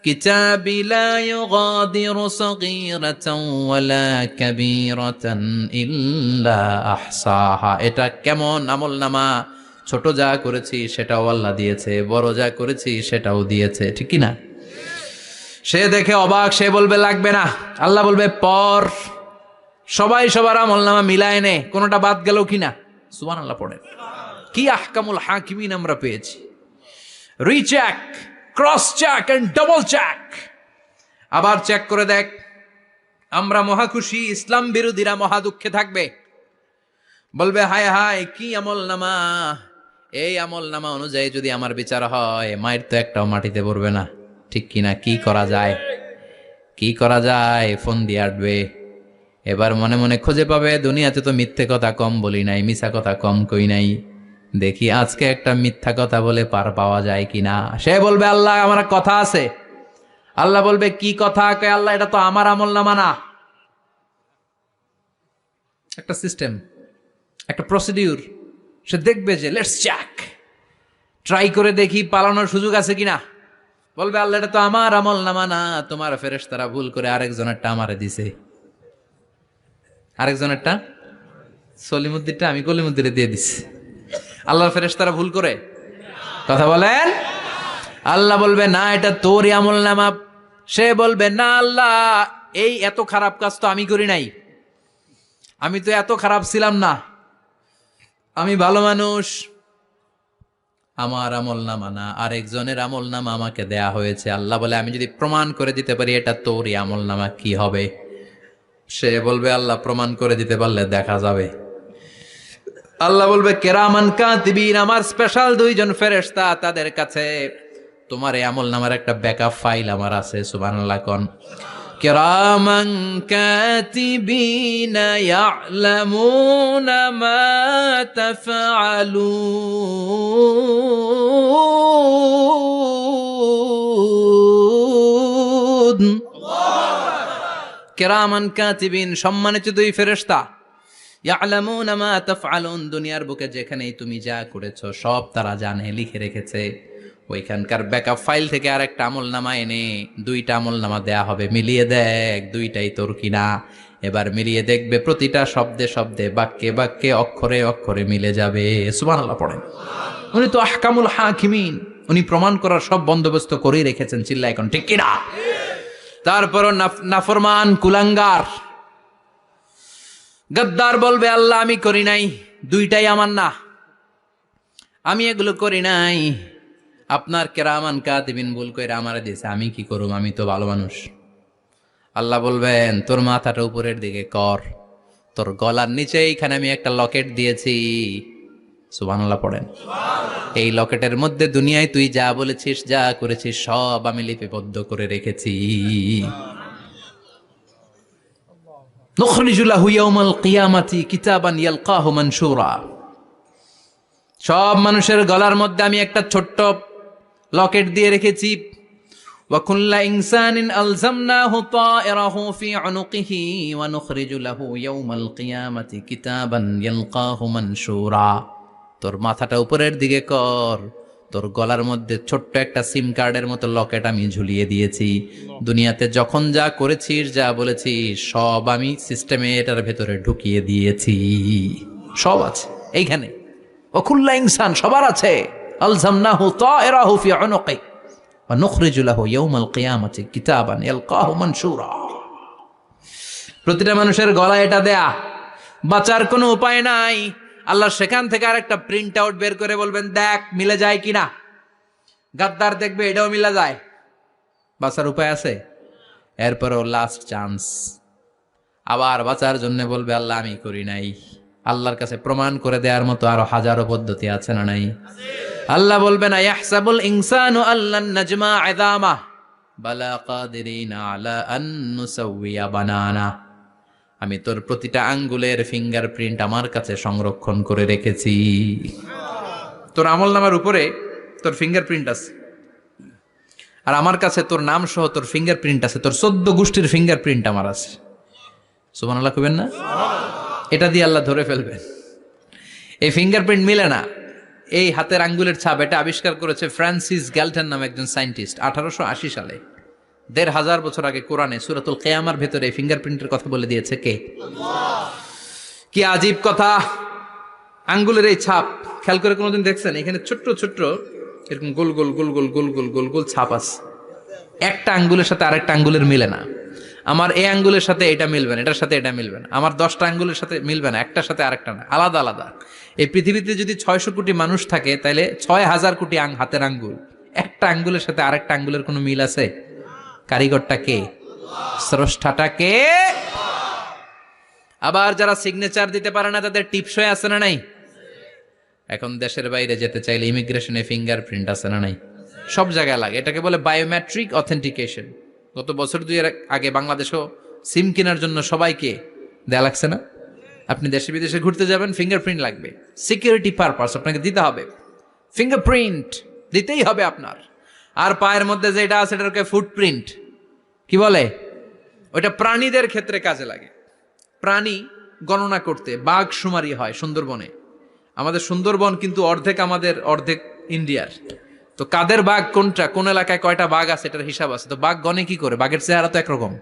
কিতাবি লা ইউগাদিরু সাগীরাতান ওয়ালা কাবীরাতান ইল্লা আহসাহা। এটা কেমন আমলনামা? ছোট যা করেছি সেটাও আল্লাহ দিয়েছে, বড় যা করেছি সেটাও দিয়েছে, ঠিক কি না? সে দেখে অবাক, সে বলবে লাগবে না। আল্লাহ বলবে পর। সবাই সবার আমলনামা মিলায় নে, কোনোটা বাদ গেল কিনা? সুবহানাল্লাহ পড়েন। কি আহকামুল হাকিমিন আমরা পেয়েছি। Recheck, cross check and double check. আবার চেক করে দেখ। আমরা মহা খুশি, ইসলাম বিরোধীরা মহা দুঃখে থাকবে। বলবে হায় হায় কি আমলনামা! এই আমলনামা অনুযায়ী যদি আমার বিচার হয়, মায়ের তো একটাও মাটিতে পড়বে না, ঠিক কিনা? কি করা যায়? কি করা যায়? ফোন দিয়ে আটবে। এবার মনে মনে খুঁজে পাবে, দুনিয়াতে তো মিথ্যে কথা কম বলি নাই, মিছা কথা কম কই নাই, দেখি আজকে একটা মিথ্যা কথা বলে পার পাওয়া যায় কিনা। সে বলবে আল্লাহ আমার কথা আছে। আল্লাহ বলবে কি কথা? কয় আল্লাহ এটা তো আমার আমলনামা না। একটা সিস্টেম, একটা প্রসিডিউর। সে দেখবে যে লেটস চেক, ট্রাই করে দেখি পালানোর সুযোগ আছে কিনা। বলবে আল্লাহ এটা তো আমার আমলনামা না, তোমার ফেরেশতারা ভুল করে আরেকজনেরটা আমারে দিছে। আরেকজনেরটা সলিমুদ্দিনটা আমি কলিমুদ্দিনে দিয়ে দিছি। আল্লাহর ফেরেশতারা ভুল করে কথা বলেন? আল্লাহ বলবে না এটা তোরই আমলনামা। সে বলবে না আল্লাহ, এই এত খারাপ কাজ তো আমি করি নাই, আমি তো এত খারাপ ছিলাম না, আমি ভালো মানুষ। আমার আমলনামা না, আরেকজনের আমলনামা আমাকে দেয়া হয়েছে। আল্লাহ বলে আমি যদি প্রমাণ করে দিতে পারি এটা তোরই আমলনামা, কি হবে? সে বলবে আল্লাহ প্রমাণ করে দিতে পারলে দেখা যাবে। আল্লাহ বলবে কেরামান কাতিবিন, আমার স্পেশাল দুইজন ফেরেশতা, তাদের কাছে তোমার এই আমলনামার একটা ব্যাকআপ ফাইল আমার আছে। সুবহানাল্লাহ কোন। কিরামান কাতিবিনা ইয়ালামুনা মা তাফআলুন। কিরামান কাতিবিন, সম্মানিত দুই ফেরেশতা, ইয়ালামুনা মা তাফআলুন, দুনিয়ার বুকে যেখানেই তুমি যা করেছো সব তারা জানে, লিখে রেখেছে। ওইখানকার ব্যাকআপ ফাইল থেকে আরেকটা আমলনামা এনে দুইটা আমলনামা দেয়া হবে, মিলিয়ে দেখ দুইটাই তোর কিনা। এবার মিলিয়ে দেখবে প্রতিটা শব্দে শব্দে, বাক্যে বাক্যে, অক্ষরে অক্ষরে মিলে যাবে। সুবহানাল্লাহ পড়েন। উনি তো আহকামুল হাকিমিন, উনি প্রমাণ করার সব বন্দোবস্ত করেই রেখেছেন। চিল্লা এখন ঠিক কিনা? তারপরও নাফরমান কুলাঙ্গার গদ্দার বলবে, আল্লাহ আমি করি নাই, দুইটাই আমার না, আমি এগুলো করি নাই। আপনার কেরামান কাতিবিন ভুল কইরা আমারে দিয়েছে, আমি কি করুম, আমি তো ভালো মানুষ। আল্লাহ বলবেন, তোর মাথাটা উপরের দিকে কর, তোর গলার নিচে এইখানে আমি একটা লকেট দিয়েছি। সুবহানাল্লাহ পড়েন। এই লকেটের মধ্যে দুনিয়ায় তুই যা বলেছিস, যা করেছিস সব আমি লিপিবদ্ধ করে রেখেছি। নুখরিজু লাহু ইয়াউমাল কিয়ামাতি কিতাবান ইয়ালকাহু মানশুরা। সব মানুষের গলার মধ্যে আমি একটা ছোট্ট লকেট দিয়ে রেখেছি। ওয়া কুল্লা ইনসানিন আলজামনাহু তায়রাহু ফি উনুকিহি ওয়া নুখরিজু লাহু ইয়াউমাল কিয়ামাতি কিতাবান ইয়ালকাহু মানশুরা। তোর মাথাটা উপরের দিকে কর, তোর গলার মধ্যে ছোট্ট একটা সিম কার্ডের মতো লকেট আমি ঝুলিয়ে দিয়েছি। দুনিয়াতে যখন যা করেছিস, যা বলেছিস সব আমি সিস্টেমে এটার ভেতরে ঢুকিয়ে দিয়েছি, সব আছে এইখানে। ওকুল্লা ইনসান, সবার আছে। আলজামনাহু তায়রাহু ফি উনুকি ওয়া নুখরিজু লাহু ইয়াউমাল কিয়ামাতি কিতাবান ইয়ালকাহু মানশুরা। প্রতিটা মানুষের গলায় এটা দেয়া, বাঁচার কোনো উপায় নাই। আল্লাহ সেখান থেকে আরেকটা প্রিন্ট আউট বের করে বলবেন, দেখ মিলে যায় কিনা। গাদ্দার দেখবে এটাও মিলে যায়, বাঁচার উপায় আছে। এরপরও লাস্ট চান্স, আবার বাঁচার জন্য বলবে, আল্লাহ আমি করি নাই। আল্লাহর কাছে প্রমাণ করে দেওয়ার মতো আরো হাজারো পদ্ধতি আছে না নাই? আল্লাহ বলবেন, আয়াহসাবুল ইনসানু আল্লান নাজমা ইযামা বালা কাদিরিনা আলা আন নুসাউইয়া বানানা। আমি তোর প্রতিটা আঙ্গুলের ফিঙ্গারপ্রিন্ট আমার কাছে সংরক্ষণ করে রেখেছি। তোর আমলনামার উপরে তোর ফিঙ্গারপ্রিন্ট আছে, আর আমার কাছে তোর নাম সহ তোর ফিঙ্গারপ্রিন্ট আছে, তোর 14 গোষ্ঠীর ফিঙ্গারপ্রিন্ট আমার আছে। সুবহানাল্লাহ কইবেন না? এটা দিয়ে আল্লাহ ধরে ফেলবেন। এই ফিঙ্গারপ্রিন্ট মিলে না, এই হাতের আঙ্গুলের ছাপ, এটা আবিষ্কার করেছে ফ্রান্সিস গ্যালটন নামে একজন সায়েন্টিস্ট 1880 সালে। 1500 বছর আগে কোরআনে সূরাতুল কিয়ামার ভেতরে ফিঙ্গারপ্রিন্টের কথা বলে দিয়েছে কে? আল্লাহ। কি আজীব কথা! আঙ্গুলের এই ছাপ খেয়াল করে কোনোদিন দেখছেন? এখানে ছোট্ট ছোট্ট এরকম গোল গোল গোল গোল গোল গোল গোল গোল ছাপ আছে, একটা আঙ্গুলের সাথে আরেকটা আঙ্গুলের মিলে না। আমার এই আঙ্গুলের সাথে এটা মিলবে না, এটার সাথে এটা মিলবে না। আমার 10টা আঙ্গুলের সাথে মিলবে না, একটার সাথে আরেকটা না, আলাদা আলাদা। এই পৃথিবীতে যদি 600 কোটি মানুষ থাকে, তাহলে 6000 কোটি হাতের আঙ্গুল, একটা আঙ্গুলের সাথে আরেকটা আঙ্গুলের কোনো মিল আছে? কারিগরটা কে? স্রষ্টাটা কে? আবার যারা সিগনেচার দিতে পারে না, তাদের টিপসই আছে না নাই? এখন দেশের বাইরে যেতে চাইলে ইমিগ্রেশনে ফিঙ্গারপ্রিন্ট আছে না নাই? সব জায়গায় লাগে, এটাকে বলে বায়োমেট্রিক অথেন্টিকেশন। গত বছর 2 আগে বাংলাদেশও সিম কেনার জন্য সবাইকে দেয়া লাগছে না? আপনি দেশে বিদেশে ঘুরতে যাবেন, ফিঙ্গারপ্রিন্ট লাগবে, সিকিউরিটি পারপাস আপনাকে দিতে হবে, ফিঙ্গারপ্রিন্ট দিতেই হবে আপনার। আর পায়ের মধ্যে যেটা আছে এটাকে ফুটপ্রিন্ট কি বলে? ওইটা প্রাণীদের ক্ষেত্রে কাজে লাগে। প্রাণী গণনা করতে বাঘ শুমারি হয় সুন্দরবনে। আমাদের সুন্দরবন কিন্তু অর্ধেক আমাদের, অর্ধেক ইন্ডিয়ার। তো কাদের বাঘ কোনটা, কোন এলাকায় কয়টা বাঘ আছে এটার হিসাব আছে। তো বাঘ গনে কি করে? বাঘের চেহারা তো একরকম,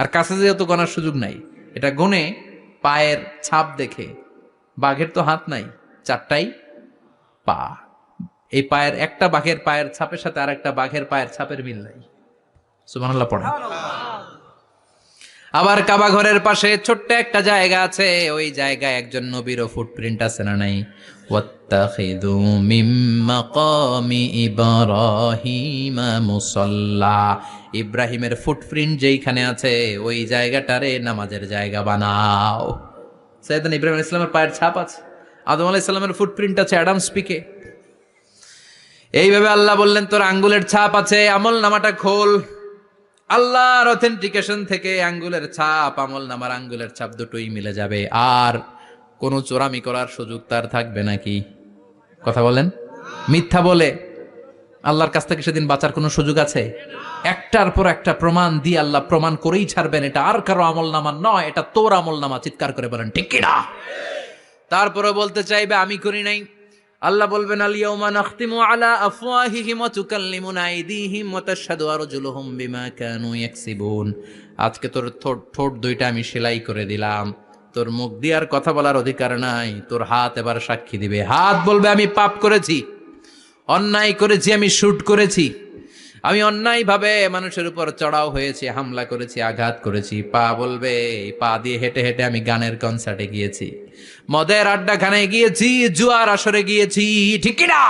আর কাছে যেহেতু গনার সুযোগ নাই, এটা গনে পায়ের ছাপ দেখে। বাঘের তো হাত নাই, 4টাই পা। এই পায়ের একটা বাঘের পায়ের ছাপের সাথে আর একটা বাঘের পায়ের ছাপের মিল নাই। সুবহানাল্লাহ পড়ে। আবার কাবা ঘরের পাশে ছোট্ট একটা জায়গা আছে, ওই জায়গায় একজন নবীরও ফুটপ্রিন্ট আছে না নাই? ওয়াত্তাখিযু মিম মাকামি ইব্রাহিমা মুসাল্লা। ইব্রাহিমের ফুটপ্রিন্ট যেইখানে আছে ওই জায়গাটারে নামাজের জায়গা বানাও। সাইয়েদনা ইব্রাহিম আলাইহিস সালামের পায়ের ছাপ আছে, আদম আলাইহিস সালামের ফুটপ্রিন্ট আছে অ্যাডামস পিকে। এইভাবে আল্লাহ বললেন, তোর আঙ্গুলের ছাপ আছে, আমল নামাটা খোল, আল্লাহর অথেন্টিকেশন থেকে আঙ্গুলের ছাপ, আমল নামার আঙ্গুলের ছাপ দুটোই মিলে যাবে। আর কোনো চোরামি করার সুযোগ তার থাকবে নাকি? কথা বলেন। মিথ্যা বলে আল্লাহর কাছ থেকে সেদিন বাঁচার কোনো সুযোগ আছে? একটার পর একটা প্রমাণ দিয়ে আল্লাহ প্রমাণ করেই ছাড়বেন, এটা আর কারো আমল নামা নয়, এটা তোর আমল নামা। চিৎকার করে বলেন ঠিক কিনা? তারপরে বলতে চাইবে আমি করি নাই। আল্লাহ বলবেন আল ইয়াউমা নাখতিমু আলা আফওয়াহিহিম ওয়া তুকাল্লিমুনা আইদিহিম ওয়া তাশহাদু আরজুলুহুম বিমা কানু ইয়াকসিবুন। আজকে তোর ঠোঁট দুইটা আমি সেলাই করে দিলাম, তোর মুখ দিয়ে আর কথা বলার অধিকার নাই, তোর হাত এবার সাক্ষী দিবে। হাত বলবে আমি পাপ করেছি, অন্যায় করেছি, আমি শুট করেছি, আমি অন্যায়ভাবে মানুষের উপর চড়াও হয়েছি, হামলা করেছি, আঘাত করেছি। পা বলবে পা দিয়ে হেঁটে হেঁটে আমি গানের কনসার্টে গিয়েছি, মদের আড্ডাখানায় গিয়েছি, জুয়ার আসরে গিয়েছি, ঠিক না?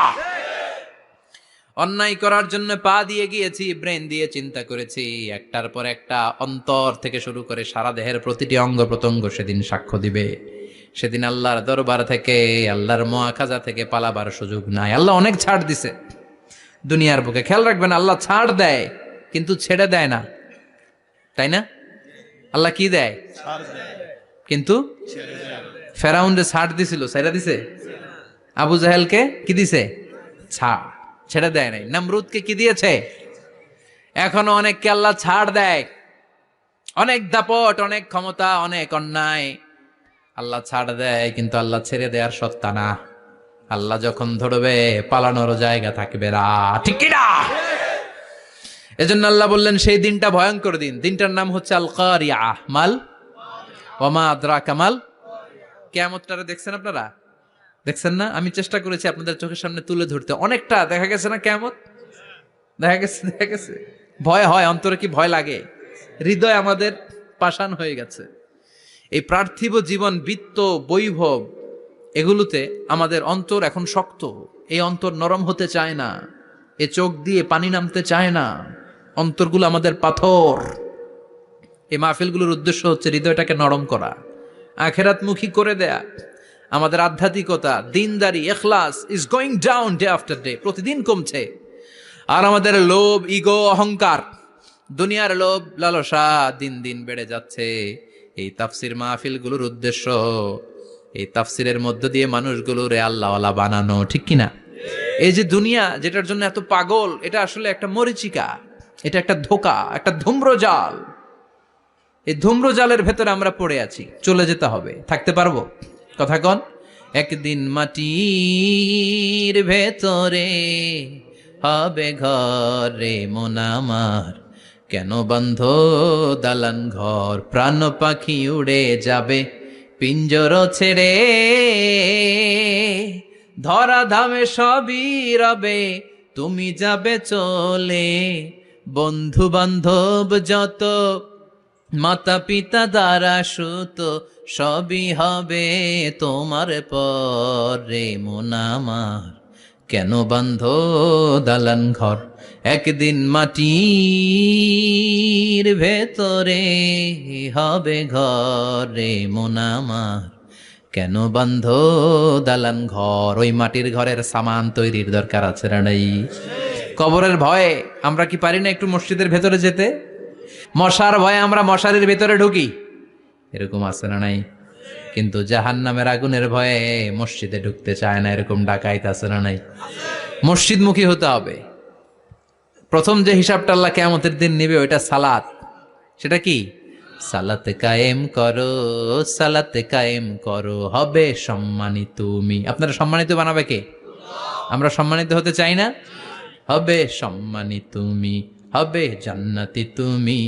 অন্যায় করার জন্য পা দিয়ে গিয়েছি, ব্রেন দিয়ে চিন্তা করেছি। একটার পর একটা অন্তর থেকে শুরু করে সারা দেহের প্রতিটি অঙ্গ প্রত্যঙ্গ সেদিন সাক্ষ্য দিবে। সেদিন আল্লাহর দরবার থেকে, আল্লাহর মুআখাজা থেকে পালাবার সুযোগ নাই। আল্লাহ অনেক ছাড় দিছে দুনিয়ার বুকে। খেয়াল রাখবেন, আল্লাহ ছাড় দেয় কিন্তু ছেড়ে দেয় না, তাই না? আল্লাহ কি দেয়? কিন্তু ফেরাউনরে ছাড় দিছিল, ছেড়ে দিছে? আবু জাহেলকে কি দিছে? ছাড়, ছেড়ে দেয় নাই। নমরুদকে কি দিয়েছে? এখনো অনেককে আল্লাহ ছাড় দেয়। অনেক দাপট, অনেক ক্ষমতা, অনেক অন্যায় আল্লাহ ছাড় দেয়, কিন্তু আল্লাহ ছেড়ে দেওয়ার সত্তা না। আল্লাহ যখন ধরবে পালানোর জায়গা থাকবে না, ঠিক কি না? এজন্য আল্লাহ বললেন সেই দিনটা ভয়ঙ্কর দিন। দিনটার নাম হচ্ছে আল কারিয়া। মাল ওয়ামা আদরাকা মাল। কিয়ামতটারে দেখছেন আপনারা? দেখছেন না? আমি চেষ্টা করেছি আপনাদের চোখের সামনে তুলে ধরতে। অনেকটা দেখা গেছে না কিয়ামত? দেখা গেছে। ভয় হয়, অন্তরে কি ভয় লাগে? হৃদয় আমাদের পাষাণ হয়ে গেছে। এই পার্থিব জীবন, বিত্ত, বৈভব, এগুলোতে আমাদের অন্তর এখন শক্ত। এই অন্তর নরম হতে চায় না, এ চোখ দিয়ে পানি নামতে চায় না, অন্তরগুলো আমাদের পাথর। এই মাহফিলগুলোর উদ্দেশ্য হচ্ছে হৃদয়টাকে নরম করা, আখেরাতমুখী করে দেয়া। আমাদের আধ্যাত্মিকতা, দিনদারি, ইখলাস is going down day after day, প্রতিদিন কমছে। আর আমাদের লোভ, ইগো, অহংকার, দুনিয়ার লোভ, লালসা দিন দিন বেড়ে যাচ্ছে। এই তাফসির মাহফিলগুলোর উদ্দেশ্য এই তাফসিরের মধ্য দিয়ে মানুষগুলোরে আল্লাহওয়ালা বানানো, ঠিক কিনা? এই যে দুনিয়া যেটার জন্য এত পাগল, এটা আসলে একটা মরিচিকা, এটা একটা ধোঁকা, একটা ধূম্রজাল। এই ধূম্রজালের ভেতরে আমরা পড়ে আছি, চলে যেতে হবে। থাকতে পারবো? কথা কন। একদিন মাটির ভেতরে হবে ঘর রে মন আমার, কেন বন্ধ দালান ঘর, প্রাণ পাখি উড়ে যাবে পিঞ্জর ছেড়ে, ধরা ধামে সবই রবে তুমি যাবে চলে, বন্ধু বান্ধব যত, মাতা পিতা দ্বারা সুত, সবই হবে তোমার পরে মন আমার, কেন বন্ধ দালান ঘর, একদিন মাটির ভেতরে হবে ঘরে মন আমার, কেন বন্ধ দালান ঘর। ওই মাটির ঘরের সামান তৈরির দরকার আছে না নাই? কবরের ভয়ে আমরা কি পারি না একটু মসজিদের ভেতরে যেতে? মশার ভয়ে আমরা মশারির ভেতরে ঢুকি, এরকম আছে না নাই? কিন্তু জাহান্নামের আগুনের ভয়ে মসজিদে ঢুকতে চায় না, এরকম ডাকাইত আছে না নাই? মসজিদমুখী হতে হবে। প্রথম যে হিসাবটা আল্লাহ কিয়ামতের দিন নেবে ওইটা সালাত। সেটা কি? সালাতে কায়েম করো, সালাতে কায়েম করো, হবে সম্মানিত তুমি। আপনারা সম্মানিত বানাবে কে? আমরা সম্মানিত হতে চাই না? হবে সম্মানিত তুমি, হবে জান্নাতি তুমি,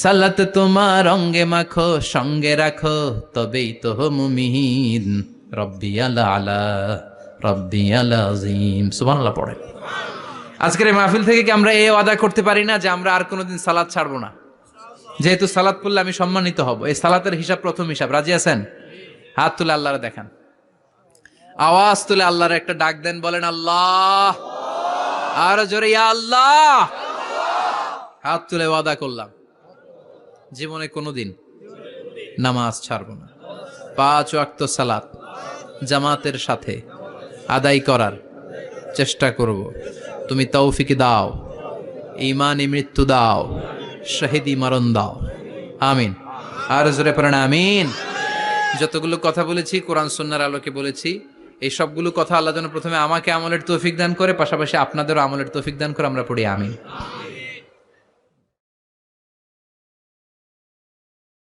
সালাত তোমার অঙ্গে মাখো, সঙ্গে রাখো, তবেই তো মুমিন। রব্বি আলা আলা, রব্বি আলা আজিম। সুবহানাল্লাহ পড়ে। আজকের এই মাহফিল থেকে কি আমরা এই ওয়াদা করতে পারি না যে আমরা আর কোনোদিন সালাত ছাড়বো না? যেহেতু সালাত পড়লে আমি সম্মানিত হব, এই সালাতের হিসাব প্রথম হিসাব। রাজি আছেন? হাত তুলে আল্লাহরে দেখান, আওয়াজ তুলে আল্লাহর একটা ডাক দেন, বলেন আল্লাহ। আর জোরে ইয়া আল্লাহ। হাত তুলে ওয়াদা করলাম জীবনে কোনোদিন নামাজ ছাড়বো না, 5 ওয়াক্ত সালাত জামাতের সাথে আদায় করার চেষ্টা করব। তুমি তৌফিক দাও, ঈমানি মৃত্যু দাও, শহীদি মরণ দাও, আমিন। আর জোরে পড়েন আমিন। যতগুলো কথা বলেছি কোরআন সুন্নাহর আলোকে বলেছি। এই সবগুলো কথা আল্লাহ যেন প্রথমে আমাকে আমলের তৌফিক দান করে, পাশাপাশি আপনাদেরও আমলের তৌফিক দান করে। আমরা পড়ি আমিন।